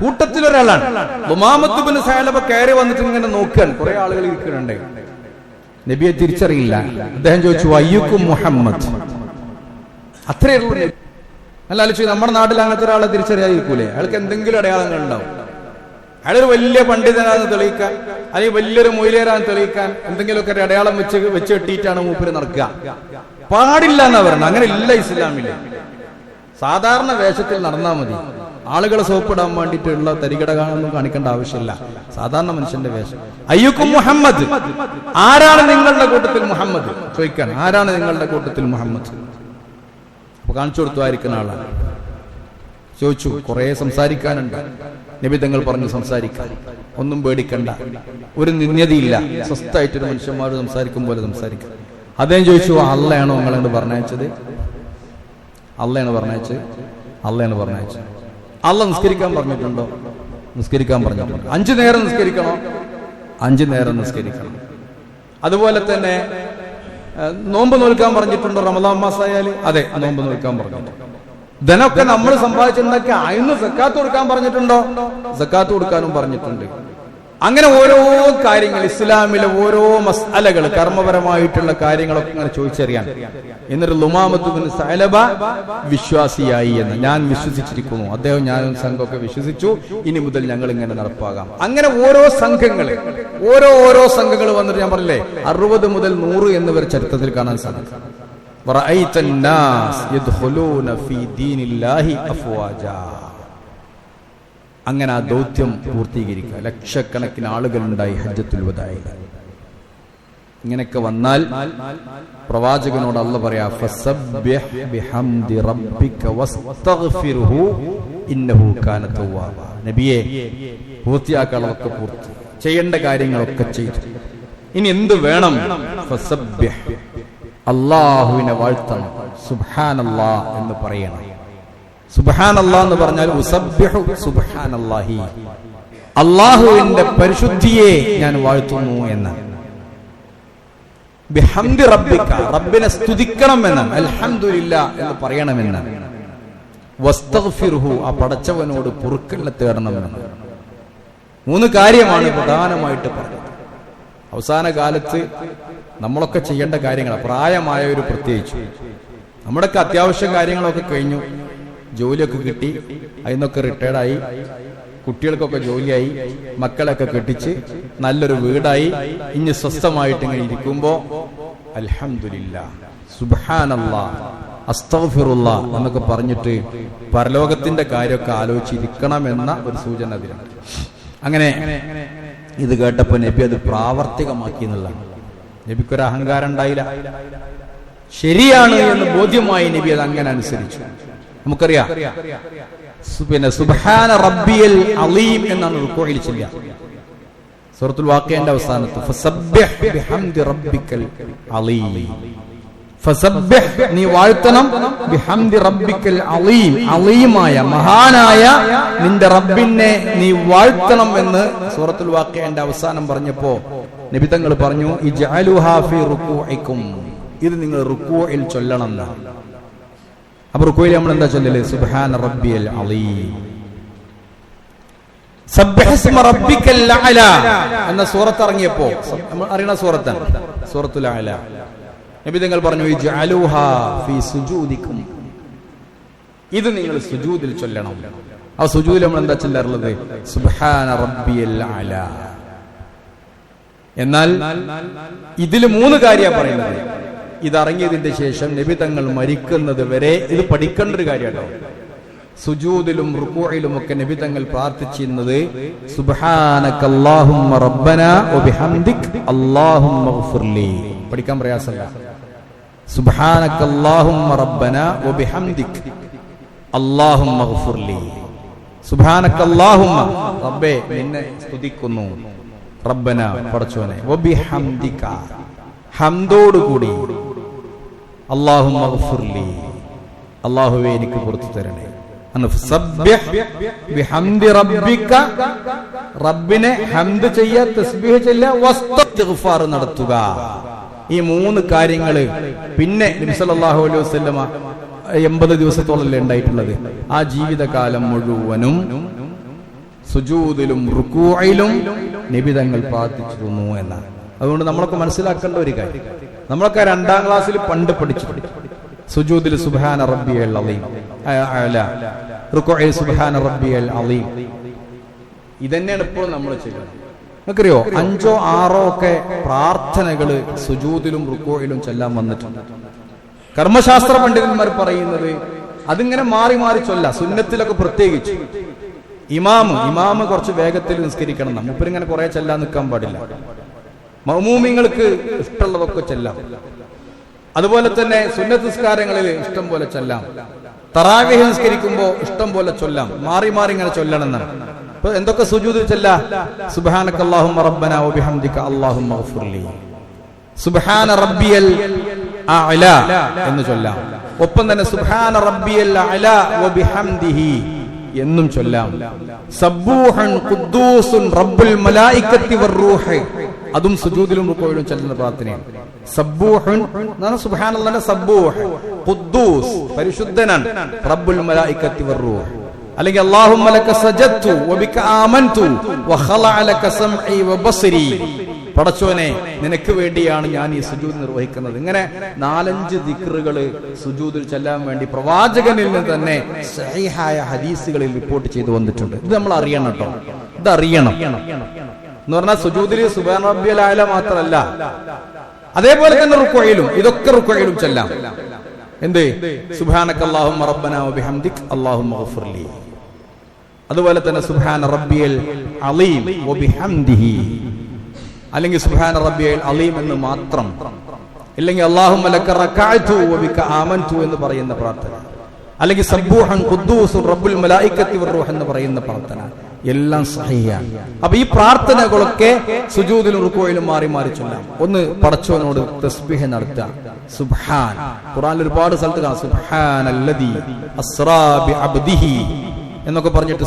കൂട്ടത്തിലൊരാളാണ്. ളുമാമത്ത് ഇബ്നു സഅലബ കയറി വന്നിട്ട് ഇങ്ങനെ നോക്കാൻ കുറെ ആളുകൾ ഇരിക്കുന്നുണ്ട്. നബിയെ തിരിച്ചറിയില്ല. അദ്ദേഹം ചോദിച്ചു, അയ്യുക്കും മുഹമ്മദ്. അത്രേ ഉള്ളൂ. അല്ല ആലോചിച്ചു, നമ്മുടെ നാട്ടിൽ അങ്ങനത്തെ ഒരാളെ തിരിച്ചറിയാതിരിക്കൂലേ? അയാൾക്ക് എന്തെങ്കിലും അടയാളങ്ങൾ ഉണ്ടാവും. അയാളൊരു വലിയ പണ്ഡിതനാണെന്ന് തെളിയിക്കാൻ, അല്ലെങ്കിൽ വലിയൊരു മൊയിലേരാന്ന് തെളിയിക്കാൻ എന്തെങ്കിലുമൊക്കെ ഒരു അടയാളം വെച്ച് കെട്ടിയിട്ടാണ് മൂപ്പര് നടക്കുക. പാടില്ല എന്നാ പറയുന്നത്. അങ്ങനെ ഇല്ല ഇസ്ലാമില്. സാധാരണ വേഷത്തിൽ നടന്നാൽ മതി. ആളുകളെ സോപ്പിടാൻ വേണ്ടിയിട്ടുള്ള തരികടകാണൊന്നും കാണിക്കേണ്ട ആവശ്യമില്ല. സാധാരണ മനുഷ്യന്റെ വേഷം. അയ്യുക്കും മുഹമ്മദ്, ആരാണ് നിങ്ങളുടെ കൂട്ടത്തിൽ മുഹമ്മദ് ചോദിക്കാൻ. ആരാണ് നിങ്ങളുടെ കൂട്ടത്തിൽ മുഹമ്മദ്? അപ്പൊ കാണിച്ചു കൊടുത്തു ആയിരിക്കുന്ന ആളാണ്. ചോദിച്ചു, കുറെ സംസാരിക്കാനുണ്ട്. നബി തങ്ങൾ പറഞ്ഞു, സംസാരിക്കാൻ, ഒന്നും പേടിക്കണ്ട, ഒരു നിന്ദ്യതയില്ല, സ്വസ്ഥായിട്ടൊരു മനുഷ്യന്മാർ സംസാരിക്കും പോലെ സംസാരിക്കാം. അദ്ദേഹം ചോദിച്ചു, അള്ളയാണോ നിങ്ങളെന്ന് പറഞ്ഞയച്ചത്? അള്ളയാണ് പറഞ്ഞയച്ചത്. അള്ള നിസ്കരിക്കാൻ പറഞ്ഞിട്ടുണ്ടോ? നിസ്കരിക്കാൻ പറഞ്ഞിട്ടുണ്ട്. 5 നേരം നിസ്കരിക്കണോ? 5 നേരം നിസ്കരിക്കണം. അതുപോലെ തന്നെ നോമ്പ് നോൽക്കാൻ പറഞ്ഞിട്ടുണ്ടോ? റമദാൻ മാസമായാൽ അതെ, നോമ്പ് നോൽക്കാൻ പറഞ്ഞിട്ടുണ്ട്. ധനമൊക്കെ നമ്മൾ സമ്പാദിച്ചിട്ടുണ്ടാക്കി അതിന് സക്കാത്ത് കൊടുക്കാൻ പറഞ്ഞിട്ടുണ്ടോ? സക്കാത്ത് കൊടുക്കാനും പറഞ്ഞിട്ടുണ്ട്. അങ്ങനെ ഓരോ കാര്യങ്ങൾ, ഇസ്ലാമിലെ ഓരോ മസ്അലകൾ, കർമ്മപരമായിട്ടുള്ള കാര്യങ്ങളൊക്കെ ഇങ്ങനെ ചോദിച്ചറിയാൻ. എന്നിട്ട് ളുമാമത്ത് ഇബ്നു സഅലബ വിശ്വാസിയായി എന്ന്. ഞാൻ വിശ്വസിച്ചിരിക്കുന്നു, അദ്ദേഹം ഞാനും സംഘമൊക്കെ വിശ്വസിച്ചു, ഇനി മുതൽ ഞങ്ങൾ ഇങ്ങനെ നടപ്പാകാം. അങ്ങനെ ഓരോ സംഘങ്ങൾ വന്നിട്ട് ഞാൻ പറഞ്ഞില്ലേ 60 മുതൽ 100 എന്നിവർ ചരിത്രത്തിൽ കാണാൻ സാധിക്കും. അങ്ങനെ ആ ദൗത്യം പൂർത്തീകരിക്കുക. ലക്ഷക്കണക്കിന് ആളുകൾ ഉണ്ടായി ഹജ്ജത്തുൽ വദാഇൽ. ഇങ്ങനെയൊക്കെ വന്നാൽ പ്രവാചകനോട് അല്ലാഹു പറയാ ഫസബ്ബിഹ് ബിഹംദി റബ്ബിക വസ്തഗ്ഫിർഹു ഇന്നഹു കാന തവ്വാബ. നബിയെ, പൂർത്തിയാക്കാനുള്ളതൊക്കെ പൂർത്തി, ചെയ്യേണ്ട കാര്യങ്ങളൊക്കെ ചെയ്തു. ഇനി എന്ത് വേണം? ഫസബ്ബിഹ്, അല്ലാഹുവിനെ വാഴ്ത്തണം, സുബ്ഹാനല്ലാഹ് എന്ന് പറയണം. സുബ്ഹാനല്ലാഹ് എന്ന് പറഞ്ഞാൽ ഉസബ്ബിഹു സുബ്ഹാനല്ലാഹി, അല്ലാഹുവിന്റെ പരിശുദ്ധിയെ ഞാൻ വാഴ്ത്തുന്നു എന്നാണ്. ബിഹംദി റബ്ബിക, റബ്ബിനെ സ്തുതിക്കണം എന്നാണ്. അൽഹംദുലില്ലാഹ് എന്ന് പറയണമെന്നാണ്. വസ്തഗ്ഫിർഹു, ആ പടച്ചവനോട് പൊറുക്കലിനെ തേടണമെന്നാണ്. 3 കാര്യമാണ് പ്രധാനമായിട്ട് പറഞ്ഞത്. അവസാന കാലത്ത് നമ്മളൊക്കെ ചെയ്യേണ്ട കാര്യങ്ങളാണ്. പ്രായമായവർ പ്രത്യേകിച്ചു. നമ്മുടെയൊക്കെ അത്യാവശ്യം കാര്യങ്ങളൊക്കെ കഴിഞ്ഞു, ജോലിയൊക്കെ കിട്ടി, അതിന്നൊക്കെ റിട്ടയർഡായി, കുട്ടികൾക്കൊക്കെ ജോലിയായി, മക്കളൊക്കെ കെട്ടിച്ച് നല്ലൊരു വീടായി, ഇനി സ്വസ്ഥമായിട്ട് ഇങ്ങനെ ഇരിക്കുമ്പോ അൽഹംദുലില്ലാഹ്, സുബ്ഹാനല്ലാഹ്, അസ്തഗ്ഫിറുല്ലാഹ് എന്നൊക്കെ പറഞ്ഞിട്ട് പരലോകത്തിന്റെ കാര്യമൊക്കെ ആലോചിച്ചിരിക്കണമെന്ന ഒരു സൂചന അതിലാണ്. അങ്ങനെ ഇത് കേട്ടപ്പോ നബി അത് പ്രാവർത്തികമാക്കി എന്നുള്ളതാണ്. നബിക്കൊരു അഹങ്കാരം ഉണ്ടായില്ല, ശരിയാണ് എന്ന് ബോധ്യമായി നബി അത് അങ്ങനെ അനുസരിച്ചു. നമുക്കറിയാം, പിന്നെ സുബ്ഹാന റബ്ബിയൽ അലീം എന്നാണ് റുക്കൂഇൽ ചൊല്ലുക. സൂറത്തുൽ വാഖിഅന്റെ അവസാനത്ത് ഫസബ്ബിഹ് ബിഹംദി റബ്ബിക്കൽ അലീം, ഫസബ്ബിഹ്, നീ വാഴ്ത്തണം, ബിഹംദി റബ്ബിക്കൽ അലീം, അലീമായ മഹാനായ നിന്റെ റബ്ബിനെ നീ വാഴ്ത്തണം എന്ന് സൂറത്തുൽ വാഖിഅന്റെ അവസാനം പറഞ്ഞപ്പോ നബി തങ്ങൾ പറഞ്ഞു ഇജ്അലുഹാ ഫീ റുക്കൂഇക്കും, ഇത് നിങ്ങൾ റുക്കൂഇൽ ചൊല്ലണം എന്നാണ്. അപ്പൊ റുക്കൂഇൽ നമ്മൾ എന്താ ചൊല്ലല്? സുബ്ഹാന റബ്ബിയൽ അലീം, സബ്ബിഹ് ഇസ്മ റബ്ബിക്കൽ അഅല എന്ന സൂറത്ത് ഇറങ്ങിയപ്പോ, നമ്മൾ അറിയുന്ന സൂറത്താണ് സൂറത്തുൽ അഅല. നബി തങ്ങൾ പറഞ്ഞു ഇജ്അലുഹാ ഫീ സുജൂദിക്കും, ഇത് നിങ്ങൾ സുജൂദിൽ ചൊല്ലണം. ആ സുജൂദിൽ നമ്മൾ എന്താ ചൊല്ലാറുള്ളത്? സുബ്ഹാന റബ്ബിയൽ അഅല. എന്നാൽ ഇതിൽ 3 കാര്യമാണ് പറയുന്നത്. ഇതറിഞ്ഞതിന്റെ ശേഷം നബി തങ്ങൾ മരിക്കുന്നത് വരെ ഇത് പഠിക്കേണ്ട ഒരു കാര്യമാണ്. സുജൂദിലും റുക്കൂഇലും ഒക്കെ നബി തങ്ങൾ പ്രാർത്ഥിച്ചിരുന്നത് സുബ്ഹാനകല്ലാഹുമ്മ റബ്ബനാ വബിഹംദിക അല്ലാഹുമ്മ ഗ്ഫിർലി. പഠിക്കാൻ പ്രയാസമല്ല. സുബ്ഹാനകല്ലാഹുമ്മ റബ്ബനാ വബിഹംദിക അല്ലാഹുമ്മ ഗ്ഫിർലി. സുബ്ഹാനകല്ലാഹുമ്മ, റബ്ബേ നിന്നെ സ്തുതിക്കുന്നു, റബ്ബന പടച്ചോനെ, വബിഹംദിക, ഹംദോടുകൂടി, അല്ലാഹുമ്മ ഗ്ഫിർലി, അല്ലാഹുവേ എനിക്ക് പുറത്തു തരണേ. ഫസബ്ബിഹ് ബിഹംദി റബ്ബിക, റബ്ബിനെ ഹംദ് ചെയ്യുക, തസ്ബീഹ് ചെയ്യുക, വസ്തിഗ്ഫാർ നടത്തുക. ഈ 3 കാര്യങ്ങള് പിന്നെ നബി സല്ലല്ലാഹു അലൈഹി വസല്ലമ 80 ദിവസത്തോളല്ലേ ഉണ്ടായിട്ടുള്ളത്. ആ ജീവിതകാലം മുഴുവനും സുജൂദിലും റുക്കൂഇലും നബി തങ്ങൾ പ്രാർത്ഥിച്ചിരുന്നു എന്നാണ്. അതുകൊണ്ട് നമ്മളൊക്കെ മനസ്സിലാക്കേണ്ട ഒരു കാര്യം, നമ്മളൊക്കെ 2ാം ക്ലാസ്സിൽ പണ്ട് പഠിച്ചു. സുജൂദിൽ സുബ്ഹാന റബ്ബിയൽ അലീം, റുക്കൂഇൽ സുബ്ഹാന റബ്ബിയൽ അലീം. ഇതന്നെയാണ് ഇപ്പോഴും നമ്മൾ ചെയ്യുന്നത്. നിങ്ങൾക്കറിയോ 5ഓ 6ഓ ഒക്കെ പ്രാർത്ഥനകള് സുജൂദിലും റുക്കൂഇലും ചൊല്ലാൻ വന്നിട്ടുണ്ട്. കർമ്മശാസ്ത്ര പണ്ഡിതന്മാർ പറയുന്നത് അതിങ്ങനെ മാറി മാറി ചൊല്ല. സുന്നത്തിലൊക്കെ പ്രത്യേകിച്ച് ഇമാമ് കുറച്ച് വേഗത്തിൽ നിസ്കരിക്കണം. മുപ്പരിങ്ങനെ കുറെ ചെല്ലാൻ നിൽക്കാൻ പാടില്ല. മഅ്മൂമിങ്ങൾക്ക് ഇഷ്ടമുള്ളതൊക്കെ ചെല്ലാം. അതുപോലെ തന്നെ സുന്നത്ത് നിസ്കാരങ്ങളിൽ ഇഷ്ടം പോലെ ചൊല്ലാം. തറാവീഹ് നിസ്കരിക്കുമ്പോൾ ഇഷ്ടം പോലെ ചൊല്ലാം. മാറി മാറി ഇങ്ങനെ ചൊല്ലണം എന്നാണ്. അപ്പൊ എന്തൊക്കെ സുജൂദ് ചൊല്ല? സുബ്ഹാനകല്ലാഹുമ്മ റബ്ബനാ വബിഹംദിക അല്ലാഹുമ്മ ഗ്ഫിർലി, സുബ്ഹാന റബ്ബിയൽ അഅല എന്ന് ചൊല്ലാം. ഒപ്പം തന്നെ സുബ്ഹാന റബ്ബിയൽ അഅല വബിഹംദിഹി എന്നും ചൊല്ലാം. സബ്ബൂഹുൻ ഖുദ്ദൂസുൻ റബ്ബുൽ മലായികത്തി വറൂഹ്, അതും സുജൂദിലും റുക്കൂഇലും ചൊല്ലുന്ന പ്രാർത്ഥനയാണ്. സബ്ബൂഹുൻ എന്നാണ് സുബ്ഹാനല്ലാഹ്, സബ്ബൂഹ്, ഖുദ്ദൂസ് പരിശുദ്ധനാണ്, റബ്ബുൽ മലായികത്തി വറൂഹ്. അല്ലെങ്കിൽ അല്ലാഹുമ്മ ലക സജദ്തു വബിക ആമൻതു വഖലഅ ലക സംഇ വബസ്രി, പടച്ചോനെ നിനക്ക് വേണ്ടിയാണ് ഞാൻ ഈ സുജൂദ് നിർവഹിക്കുന്നത്. ഇങ്ങനെ 4-5 ദിക്റുകൾ സുജൂദിൽ ചൊല്ലാൻ വേണ്ടി പ്രവാചകനിൽ നിന്ന് തന്നെ സഹീഹായ ഹദീസുകളിൽ റിപ്പോർട്ട് ചെയ്തു വന്നിട്ടുണ്ട്. ഇത് നമ്മൾ അറിയണം കേട്ടോ, ഇതറിയണം എന്ന് പറഞ്ഞാൽ സുജൂദിൽ സുബ്ഹാന റബ്ബിയൽ അഅല മാത്രമല്ല, അതേപോലെ തന്നെ റുക്കൂഇലും, ഇതൊക്കെ റുക്കൂഇലും ചൊല്ലാം. എന്ത്? സുബ്ഹാനകല്ലാഹുമ്മ റബ്ബനാ വബിഹംദിക അല്ലാഹുമ്മ ഗ്ഫിർലി. അതുപോലെ തന്നെ സുബ്ഹാന റബ്ബിയൽ അലീം വബിഹംദിഹി അല്ലെങ്കിൽ സുബ്ഹാന റബ്ബിയൽ അലീം എന്ന് മാത്രം, അല്ലെങ്കിൽ അല്ലാഹുമ്മ ലക റകഅതു വബിക ആമൻതു എന്ന് പറയുന്ന പ്രാർത്ഥന, അല്ലെങ്കിൽ സബ്ബൂഹൻ ഖുദ്ദൂസുർ റബ്ബുൽ മലായികത്തി വറൂഹ് എന്ന് പറയുന്ന പ്രാർത്ഥന, എല്ലാം സഹിയാണ്. അപ്പൊ ഈ പ്രാർത്ഥനകളൊക്കെ സുജൂദിലും റുകൂഇലും മാറി മാറി ചൊല്ലാം. ഒന്ന് പടച്ചവനോട് തസ്ബീഹ് നടത്തുക. സുബ്ഹാൻ, ഖുർആനിൽ ഒരുപാട് സ്ഥലത്ത് കാണാം സുബ്ഹാനല്ലദീ അസ്റാ ബിഅബ്ദിഹി എന്നൊക്കെ പറഞ്ഞിട്ട്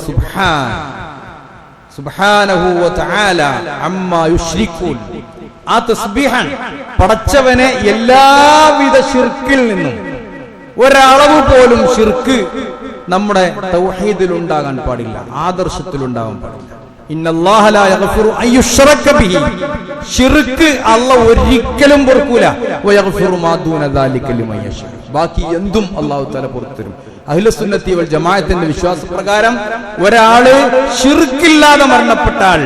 സുബ്ഹാനഹു വ തആല അമ്മാ യുശ്രികൂൻ. ആ തസ്ബീഹാൻ പടച്ചവനെ എല്ലാവിധ ശിർക്കിൽ നിന്നും ഒരളവ് പോലും ശിർക്ക് നമ്മുടെ തൗഹീദിൽ ഉണ്ടാകാൻ പാടില്ല, ആദർശത്തിൽ ഉണ്ടാകാൻ പാടില്ല. ഇന്നല്ലാഹ ലാ യഗ്ഫിറു അൻ യുശ്റക ബിഹി, ശിർക്ക് അല്ലാഹു ഒരിക്കലും പൊറുക്കൂല. വയഗ്ഫിറു മാ ദൂന ദാലിക ലിമൻ യശാ, ബാക്കി എന്തും അല്ലാഹു തആല പൊറുത്തരും. അഹ്ലുസുന്നത്തി വൽ ജമാഅത്തിന്റെ വിശ്വാസപ്രകാരം ഒരാള് ശിർക്കില്ലാതെ മരണപ്പെട്ടാൽ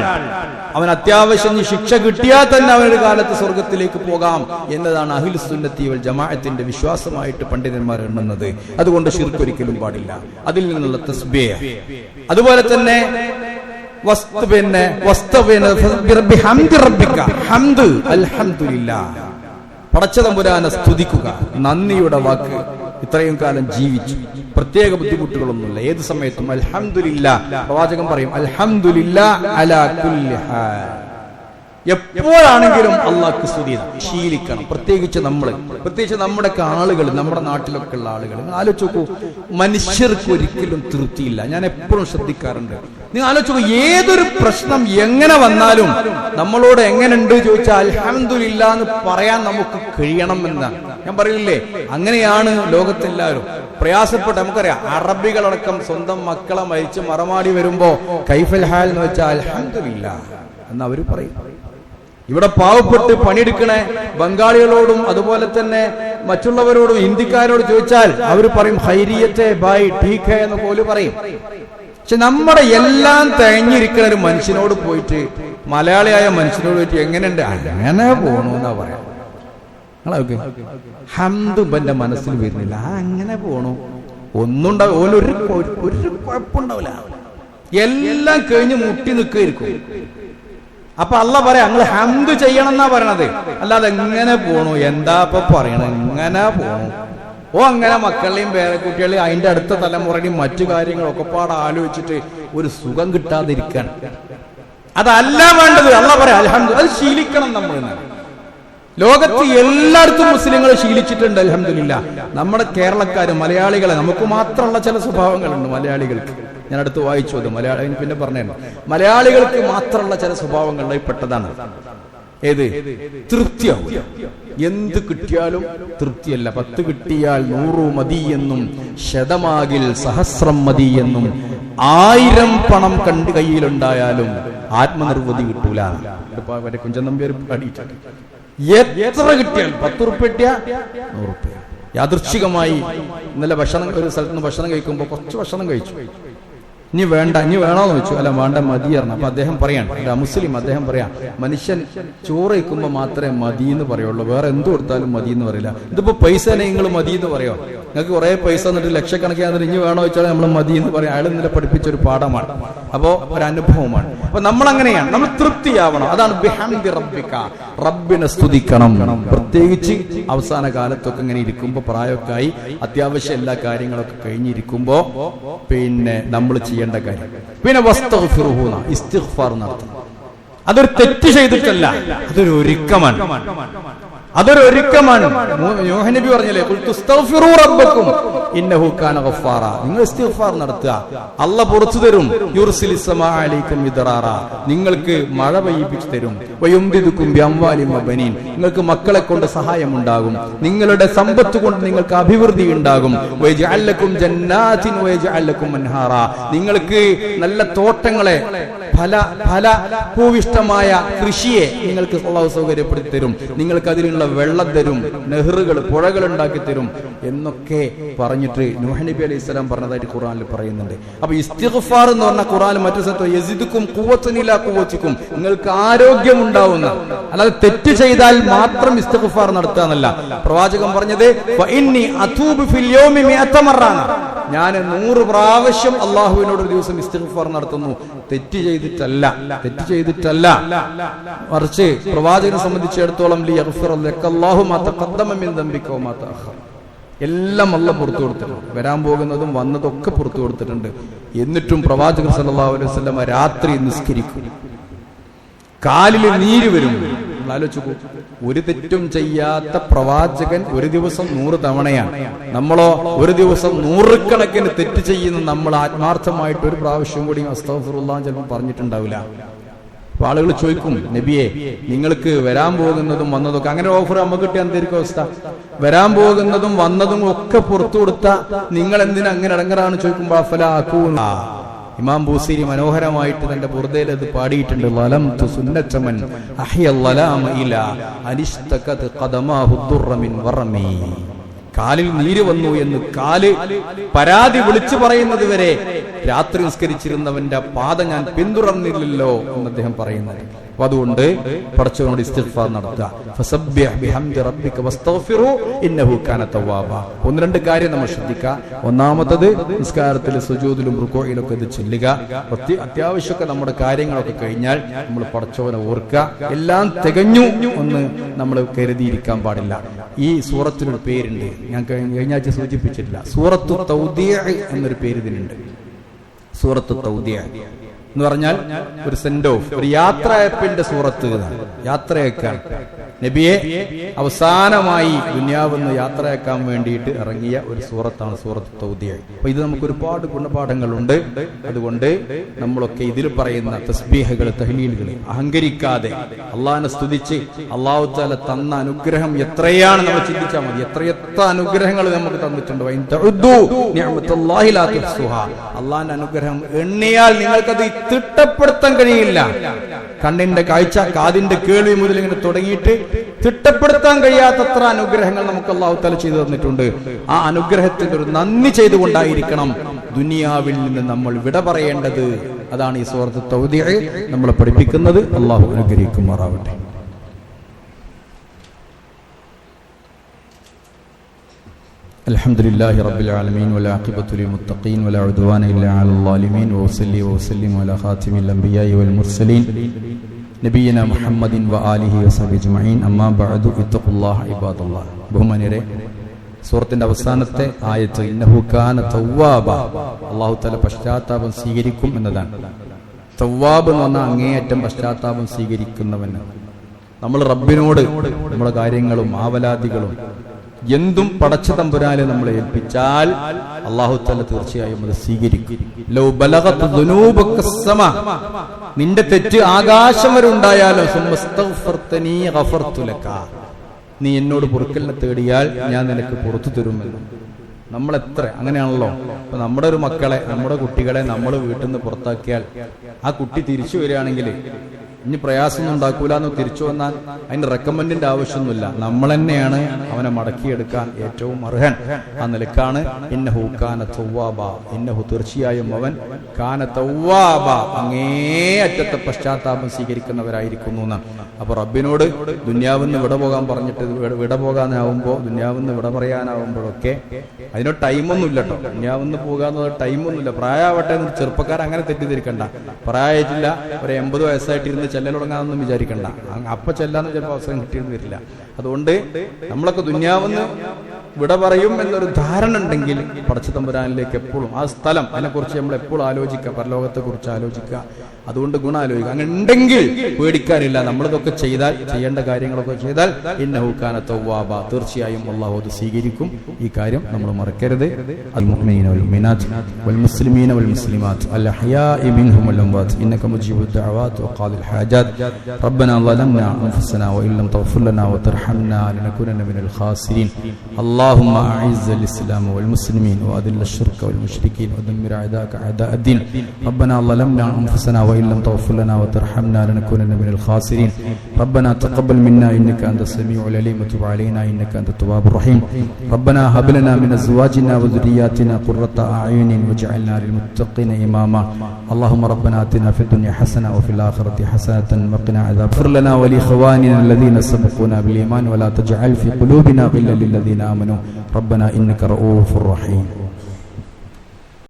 അവൻ അത്യാവശ്യം ശിക്ഷ കിട്ടിയാൽ തന്നെ അവനൊരു കാലത്ത് സ്വർഗത്തിലേക്ക് പോകാം എന്നതാണ് അഹ്ലുസുന്നത്തി വൽ ജമാഅത്തിന്റെ വിശ്വാസമായിട്ട് പണ്ഡിതന്മാർ എണ്ണുന്നത്. അതുകൊണ്ട് ശിർക്ക് ഒരിക്കലും പാടില്ല. അതിൽ നിന്നുള്ള തസ്ബീഹ്, അതുപോലെ തന്നെ പടച്ചതമ്പുരാനെ സ്തുതിക്കുക, നന്ദിയുടെ വാക്ക്. ഇത്രയും കാലം ജീവിച്ചു, പ്രത്യേക ബുദ്ധിമുട്ടുകളൊന്നുമില്ല, ഏത് സമയത്തും അൽഹംദുലില്ലാ. പ്രവാചകൻ പറയും അൽഹംദുലില്ലാ അലാ കുല്ലി ഹാൽ. എപ്പോഴാണെങ്കിലും അള്ളാഹ്ക്ക് സ്തുതി ശീലിക്കണം. പ്രത്യേകിച്ച് നമ്മുടെ ആളുകൾ, നമ്മുടെ നാട്ടിലൊക്കെ ഉള്ള ആളുകൾ ആലോചിച്ച് നോക്കൂ, മനുഷ്യർക്ക് ഒരിക്കലും തൃപ്തിയില്ല. ഞാൻ എപ്പോഴും ശ്രദ്ധിക്കാറുണ്ട്. നിങ്ങൾ ആലോചിച്ച് നോക്കൂ, ഏതൊരു പ്രശ്നം എങ്ങനെ വന്നാലും നമ്മളോട് എങ്ങനെയുണ്ട് ചോദിച്ചാൽ അൽഹംദുലില്ലാ എന്ന് പറയാൻ നമുക്ക് കഴിയണം എന്നാണ് ഞാൻ പറയില്ലേ. അങ്ങനെയാണ് ലോകത്തെല്ലാവരും പ്രയാസപ്പെട്ട്. നമുക്കറിയാം, അറബികളടക്കം സ്വന്തം മക്കളെ മരിച്ച് മറമാടി വരുമ്പോ കൈഫൽ ഹാൽ എന്ന് വെച്ചാൽ അൽഹംദുലില്ലാ എന്ന് അവർ പറയും. ഇവിടെ പാവപ്പെട്ട് പണിയെടുക്കണേ ബംഗാളികളോടും അതുപോലെ തന്നെ മറ്റുള്ളവരോടും ഹിന്ദിക്കാരോട് ചോദിച്ചാൽ അവർ പറയും ഹൈരിയത്തെ ബായ് ഠീക്ക് ഹൈ എന്ന് പോലും പറയും. പക്ഷെ നമ്മുടെ എല്ലാം തേഞ്ഞിരിക്കുന്ന ഒരു മനുഷ്യനോട് പോയിട്ട്, മലയാളിയായ മനുഷ്യനോട് പോയിട്ട് എങ്ങനെയുണ്ട്, അങ്ങനെ പോണു എന്നാ പറയാം. നിങ്ങളൊക്കെ ഹംദ് എന്റെ മനസ്സിൽ വരുന്നില്ല, അങ്ങനെ പോണു, ഒന്നും ഉണ്ടാവും, ഒരു കുഴപ്പമുണ്ടാവില്ല, എല്ലാം കഴിഞ്ഞ് മുട്ടി നിൽക്കുകയായിരിക്കും. അപ്പൊ അള്ളാ പറയാ ഞങ്ങള് ഹംദ് ചെയ്യണം എന്നാ പറയണത്, അല്ലാതെ എങ്ങനെ പോണു, എന്താ ഇപ്പൊ പറയണത്, എങ്ങനെ പോണു. അങ്ങനെ മക്കളെയും പേരക്കുട്ടികളെയും അതിന്റെ അടുത്ത തലമുറയും മറ്റു കാര്യങ്ങളൊക്കെ പാടെ ആലോചിച്ചിട്ട് ഒരു സുഖം കിട്ടാതിരിക്കാൻ, അതല്ല വേണ്ടത്. അള്ളാ പറയാ അൽഹംദുലില്ലാ, അത് ശീലിക്കണം നമ്മൾ. ലോകത്ത് എല്ലായിടത്തും മുസ്ലിങ്ങൾ ശീലിച്ചിട്ടുണ്ട് അൽഹംദുലില്ലാ. നമ്മുടെ കേരളക്കാര്, മലയാളികളെ, നമുക്ക് മാത്രമുള്ള ചില സ്വഭാവങ്ങളുണ്ട് മലയാളികൾക്ക്. ഞാൻ അടുത്ത് വായിച്ചു അത്, മലയാളി പിന്നെ പറഞ്ഞു, മലയാളികൾക്ക് മാത്രമുള്ള ചില സ്വഭാവങ്ങളിൽ പെട്ടതാണ്. ഏത്? തൃപ്തിയാവും. എന്ത് കിട്ടിയാലും തൃപ്തിയല്ല. 10 കിട്ടിയാൽ 100 മതി എന്നും, ശതമാകിൽ സഹസ്രം മതി എന്നും, 1000 പണം കയ്യിലുണ്ടായാലും ആത്മനിർവൃതി കിട്ടൂല. കുഞ്ചൻ നമ്പ്യാർ അടിയിട്ടുണ്ട്. എത്ര കിട്ടിയാലും 10 ഉറുപ്പ്യ കിട്ടിയ 100 ഉറുപ്പ്യ. യാദൃച്ഛികമായി ഇന്നലെ ഒരു സ്ഥലത്ത് നിന്ന് ഭക്ഷണം കഴിക്കുമ്പോൾ കുറച്ച് ഭക്ഷണം കഴിച്ചു. ഇനി വേണോന്ന് വെച്ചു. അല്ല വേണ്ട, മതിയായിരുന്നു. അപ്പൊ അദ്ദേഹം പറയാണ്, മുസ്ലിം, അദ്ദേഹം പറയാം, മനുഷ്യൻ ചോറ് കഴിക്കുമ്പോ മാത്രമേ മതി എന്ന് പറയുള്ളൂ, വേറെ എന്ത് കൊടുത്താലും മതി എന്ന് പറയില്ല. ഇതിപ്പോ പൈസ നിങ്ങൾ മതി എന്ന് പറയോ? നിങ്ങൾക്ക് കുറെ പൈസ എന്നിട്ട് ലക്ഷക്കണക്കിന് ഇനി വേണോ വെച്ചാൽ നമ്മൾ മതി എന്ന് പറയാം. അയാൾ ഇന്നലെ പഠിപ്പിച്ച ഒരു പാഠമാണ്, അപ്പോ ഒരു അനുഭവമാണ്. അപ്പൊ നമ്മൾ അങ്ങനെയാണ്, നമ്മൾ തൃപ്തിയാവണം. അതാണ് ബിഹംദി റബ്ബിക, റബ്ബിനെ സ്തുതിക്കണം. പ്രത്യേകിച്ച് അവസാന കാലത്തൊക്കെ ഇങ്ങനെ ഇരിക്കുമ്പോ, പ്രായമൊക്കെ ആയി, അത്യാവശ്യം എല്ലാ കാര്യങ്ങളൊക്കെ കഴിഞ്ഞിരിക്കുമ്പോ പിന്നെ നമ്മൾ ചെയ്യേണ്ട കാര്യം. പിന്നെ വസ്തഗ്ഫിറുഹു, ഇസ്തിഗ്ഫാർ നടത്തണം. അതൊരു തെറ്റ് ചെയ്തിട്ടല്ല, അതൊരു ഒരുക്കമാണ്. നൂഹ് നബി പറഞ്ഞില്ലേ, ഖുൽതുസ്തഗ്ഫിറൂ റബ്ബക്കും ഇന്നഹു കാന ഗഫാറ. നിങ്ങൾ ഇസ്തിഗ്ഫാർ നടത്തുക, അല്ലാഹ് പുറത്തു തരും. യുർസിലിസ് സമാഅ അലൈക്കും മിദ്റാറ, നിങ്ങൾക്ക് മഴ പെയ്യിപ്പിച്ചു തരും. വയുംദിദുക്കും ബിഅംവാലിൻ വബനീൻ, നിങ്ങൾക്ക് മക്കളെ കൊണ്ട് സഹായം ഉണ്ടാകും. നിങ്ങളുടെ സമ്പത്ത് കൊണ്ട് നിങ്ങൾക്ക് അഭിവൃദ്ധി ഉണ്ടാകും. വയജ്അൽ ലക്കും ജന്നാതിൻ വയജ്അൽ ലക്കും അൻഹാറ, നിങ്ങൾക്ക് നല്ല തോട്ടങ്ങളെ, ഫല ഭൂവിഷ്ടമായ കൃഷിയെ നിങ്ങൾക്ക് അല്ലാഹു സൗകര്യപ്പെടുത്തി തരും. നിങ്ങൾക്ക് അതിനുള്ള വെള്ളം തരും, നെഹ്റുകൾ, പുഴകൾ ഉണ്ടാക്കി തരും എന്നൊക്കെ പറഞ്ഞിട്ട് നൂഹ് നബി അലൈഹി സ്വലാം പറഞ്ഞതായിട്ട് ഖുർആനിൽ പറയുന്നുണ്ട്. അപ്പൊ ഇസ്തിഗ്ഫാർ എന്ന് പറഞ്ഞ ഖുർആനിൽ മറ്റു സ്ഥലത്ത് യസിദുക്കും ഖുവ്വത്തുൻ ഇലാ ഖുവ്വത്തിക്കും, നിങ്ങൾക്ക് ആരോഗ്യം ഉണ്ടാവുന്ന, അല്ലാതെ തെറ്റ് ചെയ്താൽ മാത്രം ഇസ്തിഗ്ഫാർ നടത്തുക എന്നല്ല. പ്രവാചകൻ പറഞ്ഞത് ഫഇന്നി അതൂബു ഫിൽ യൗമി 100 മറ, ഞാൻ 100 പ്രാവശ്യം അള്ളാഹുവിനോട് ഒരു ദിവസം ഇസ്തിഗ്ഫാർ നടത്തുന്നു. തെറ്റ് ചെയ്തിട്ടല്ല, മറിച്ച് പ്രവാചകനെ സംബന്ധിച്ചിടത്തോളം എല്ലാം അല്ലാഹു പുറത്തു കൊടുത്തിട്ടുണ്ട്. വരാൻ പോകുന്നതും വന്നതൊക്കെ പുറത്തു കൊടുത്തിട്ടുണ്ട്. എന്നിട്ടും പ്രവാചകൻ സല്ലല്ലാഹു അലൈഹി വസല്ലം രാത്രി നിസ്കരിക്കും. കാലിൽ നീര് വരും. ആലോചിച്ചു, ഒരു തെറ്റും ചെയ്യാത്ത പ്രവാചകൻ ഒരു ദിവസം 100 തവണയാണ്. നമ്മളോ ഒരു ദിവസം 100 കണക്കിന് തെറ്റ് ചെയ്യുന്ന നമ്മൾ ആത്മാർത്ഥമായിട്ട് ഒരു പ്രാവശ്യം കൂടി അസ്തഗ്ഫിറുല്ലാഹ് ചിലപ്പോൾ പറഞ്ഞിട്ടുണ്ടാവില്ല. അപ്പൊ ആളുകൾ ചോദിക്കും, നബിയെ നിങ്ങൾക്ക് വരാൻ പോകുന്നതും വന്നതൊക്കെ, അങ്ങനെ ഓഫർ നമുക്ക് കിട്ടിയ എന്തായിരിക്കും അവസ്ഥ? വരാൻ പോകുന്നതും വന്നതും ഒക്കെ പുറത്തു കൊടുത്ത നിങ്ങൾ എന്തിനാ അങ്ങനെ ഇടങ്ങറാണ് ചോദിക്കുമ്പോ ഇമാം ബൂസീരി മനോഹരമായിട്ട് തന്റെ ബുർദയിൽ അത് പാടിയിട്ടുണ്ട്. ലലംതു സുന്നത്തമൻ അഹ്യൽ ലലാമ ഇലാ അനിസ്തഖത് ഖദമാഹു ദുർറ മിൻ വറമി. കാലിൽ നീര് വന്നു എന്ന് കാല് പരാതി വിളിച്ചു പറയുന്നത് വരെ രാത്രി നിസ്കരിച്ചിരുന്നവന്റെ പാത ഞാൻ പിന്തുടർന്നില്ലല്ലോ എന്ന് അദ്ദേഹം പറയുന്നത്. അപ്പൊ അതുകൊണ്ട് പടച്ചവനോട് ഇസ്തിഗ്ഫാർ നടത്തുക. ഫസബ്ബിഹ് ബിഹംദി റബ്ബിക വസ്തഗ്ഫിറു ഇന്നഹു കാന തവ്വാബ. 1-2 കാര്യം നമ്മൾ ശ്രദ്ധിക്കുക. ഒന്നാമത്തത്, നിസ്കാരത്തിൽ സുജൂദിലും റുകൂഇലൊക്കെ ഇത് ചൊല്ലുക. അത്യാവശ്യമൊക്കെ നമ്മുടെ കാര്യങ്ങളൊക്കെ കഴിഞ്ഞാൽ നമ്മൾ പടച്ചവനെ ഓർക്കുക. എല്ലാം തികഞ്ഞു എന്ന് നമ്മൾ കരുതിയിരിക്കാൻ പാടില്ല. ഈ സൂറത്തിനൊരു പേരുണ്ട്, ഞാൻ കഴിഞ്ഞ ആഴ്ച സൂചിപ്പിച്ചിട്ടില്ല. സൂറത്തു തൗദീഅ് എന്നൊരു പേര് ഇതിനുണ്ട്. സൂറത്തു തൗദീഅ് എന്ന് പറഞ്ഞാൽ ഒരു സെൻഡ് ഓഫ്, ഒരു യാത്രയപ്പിന്റെ സൂറത്ത്. യാത്രയക്കാൻ നബിയെ അവസാനമായി ദുനിയാവെന്ന് യാത്രയാക്കാൻ വേണ്ടിയിട്ട് ഇറങ്ങിയ ഒരു സൂറത്താണ് സൂറത്ത് തൗദീഅ്. അപ്പൊ ഇത് നമുക്ക് ഒരുപാട് ഗുണപാഠങ്ങളുണ്ട്. അതുകൊണ്ട് നമ്മളൊക്കെ ഇതിൽ പറയുന്ന തസ്ബീഹുകൾ, തഹ്ലീലുകൾ അഹങ്കരിക്കാതെ അള്ളാഹിനെ സ്തുതിച്ച് അള്ളാഹു തആല തന്ന അനുഗ്രഹം എത്രയാണ് നമ്മൾ ചിന്തിച്ചാൽ മതി. എത്രയെത്ര അനുഗ്രഹങ്ങൾ നമുക്ക് തന്നിട്ടുണ്ട്. അള്ളാഹിന്റെ അനുഗ്രഹം എണ്ണിയാൽ നിങ്ങൾക്കത് തിട്ടപ്പെടുത്താൻ കഴിയില്ല. കണ്ണിന്റെ കാഴ്ച, കാതിന്റെ കേൾവി മുതൽ ഇങ്ങനെ തുടങ്ങിയിട്ട് തിട്ടപ്പെടുത്താൻ കഴിയാത്തത്ര അനുഗ്രഹങ്ങൾ നമുക്ക് അല്ലാഹു തആല ചെയ്തു തന്നിട്ടുണ്ട്. ആ അനുഗ്രഹത്തിന്റെ ഒരു നന്ദി ചെയ്തുകൊണ്ടായിരിക്കണം ദുനിയാവിൽ നിന്ന് നമ്മൾ വിട പറയേണ്ടത്. അതാണ് ഈ സൂറത്ത് തൗദീഅ് നമ്മളെ പഠിപ്പിക്കുന്നത്. അല്ലാഹു അനുഗ്രഹിക്കുമാറാവട്ടെ. الحمدلله رب العالمين والعاقبة للمتقين ولا عدوان إلا على الظالمين وأصلي وأسلم على خاتم الأنبياء والمرسلين نبينا محمد وآله وصحبه أجمعين أما بعد اتقوا الله عباد الله. ബഹുമാനിയരെ, സൂറത്തിന്റെ അവസാനത്തെ ആയത്ത് ഇന്നഹു കാന തവ്വാബ, അല്ലാഹു തആല പശ്ചാത്താപം സ്വീകരിക്കും എന്നതാണ്. തവ്വാബ് എന്ന് പറഞ്ഞാൽ അങ്ങേയറ്റം പശ്ചാത്താപം സ്വീകരിക്കുന്നവൻ. നമ്മൾ റബ്ബിനോട് നമ്മുടെ കാര്യങ്ങളും ആവലാദികളും എന്തും പടച്ച തമ്പുരാനെ നമ്മളെ ഏൽപ്പിച്ചാൽ അല്ലാഹു തആല തീർച്ചയായും അത് സ്വീകരിക്കും. ലൗ ബലഗത് ദുനൂബക സമാ, നിന്റെ തെറ്റ് ആകാശം വരെ ഉണ്ടായാലും സുമ്മസ്തഗ്ഫർതനി ഗഫർതു ലക, നീ എന്നോട് പൊറുക്കലിനെ തേടിയാൽ ഞാൻ നിനക്ക് പുറത്തു തരുമെന്ന്. നമ്മളെത്ര അങ്ങനെയാണല്ലോ. അപ്പൊ നമ്മുടെ ഒരു മക്കളെ, നമ്മുടെ കുട്ടികളെ നമ്മൾ വീട്ടിൽ നിന്ന് പുറത്താക്കിയാൽ ആ കുട്ടി തിരിച്ചു വരികയാണെങ്കിൽ ഇനി പ്രയാസമൊന്നും ഉണ്ടാക്കൂല എന്ന് തിരിച്ചു വന്നാൽ അതിന് റെക്കമെൻഡിന്റെ ആവശ്യമൊന്നുമില്ല. നമ്മൾ തന്നെയാണ് അവനെ മടക്കിയെടുക്കാൻ ഏറ്റവും അർഹൻ. ആ നിലക്കാണ് ഇന്നഹു കാന തവ്വാബ, ഇന്നഹു തീർച്ചയായും അവൻ കാന തവ്വാബ, അങ്ങേയറ്റത്തെ പശ്ചാത്താപം സ്വീകരിക്കുന്നവരായിരിക്കുന്നു എന്നാണ്. അപ്പൊ റബ്ബിനോട് ദുനിയാവിന്ന് വിട പോകാൻ പറഞ്ഞിട്ട് വിട പോകാനാവുമ്പോ, ദുനിയാവിന്ന് വിട പറയാനാവുമ്പോഴൊക്കെ അതിനൊരു ടൈമൊന്നുമില്ല കേട്ടോ. ദുനിയാവിന്ന് പോകാന്ന് ടൈമൊന്നുമില്ല. പ്രായമാവട്ടെ എന്ന് ചെറുപ്പക്കാർ അങ്ങനെ തെറ്റിദ്ധരിക്കണ്ട. പ്രായമായിട്ടില്ല, ഒരു 80 വയസ്സായിട്ടിരുന്ന് ചെല്ലൽ തുടങ്ങാമെന്നും വിചാരിക്കണ്ട. അപ്പൊ ചെല്ലാന്ന് ചിലപ്പോൾ അവസരം കിട്ടിയെന്ന് വരില്ല. അതുകൊണ്ട് നമ്മളൊക്കെ ദുനിയാവെന്ന് വിട പറയും എന്നൊരു ധാരണ ഉണ്ടെങ്കിൽ പടച്ച തമ്പുരാനിലേക്ക് എപ്പോഴും ആ സ്ഥലം, അതിനെക്കുറിച്ച് നമ്മൾ എപ്പോഴും ആലോചിക്കുക, പരലോകത്തെ കുറിച്ച് ആലോചിക്കുക. അതുകൊണ്ട് ഗുണാലോചിക്കുക. അങ്ങനെ ഉണ്ടെങ്കിൽ പേടിക്കാനില്ല. നമ്മളിതൊക്കെ ചെയ്താൽ, ചെയ്യേണ്ട കാര്യങ്ങളൊക്കെ ചെയ്താൽ ഇന്നഹു കാന തവ്വാബ, തീർച്ചയായും അല്ലാഹു അത് സ്വീകരിക്കും. ഈ കാര്യം നമ്മൾ മറക്കരുത്. അൽ മുഅ്മിനീന വൽ മുഅ്മിനാത്ത് വൽ മുസ്ലിമീന വൽ മുസ്ലിമാത്ത് അൽ അഹ്യാഇ മിൻഹും വൽ അംവാത്ത് ഇന്നക മുജീബുദ് ദഅവാത്ത് വഖാദിൽ ഹാജാത്ത് റബ്ബനാ ളലംനാ അൻഫുസനാ വഇല്ലം തഗ്ഫിർ ലനാ വതർഹംനാ ലനകൂനന്ന മിനൽ ഖാസിരീൻ. اللهم أعز الإسلام والمسلمين وأذل الشرك والمشركين ودمر أعداءك أعداء الدين. ربنا ظلمنا أنفسنا وإن لم تغفر لنا وترحمنا لنكونن من الخاسرين. ربنا تقبل منا إنك أنت السميع العليم وتب علينا إنك أنت التواب الرحيم. ربنا هب لنا من أزواجنا وذرياتنا قرة أعين واجعلنا للمتقين إماما. اللهم ربنا آتنا في الدنيا حسنة وفي الآخرة حسنة وقنا عذاب. اغفر لنا ولإخواننا الذين سبقونا بالإيمان ولا تجعل في قلوبنا غلا للذين آمنوا. ربنا إنك رؤوف رحيم.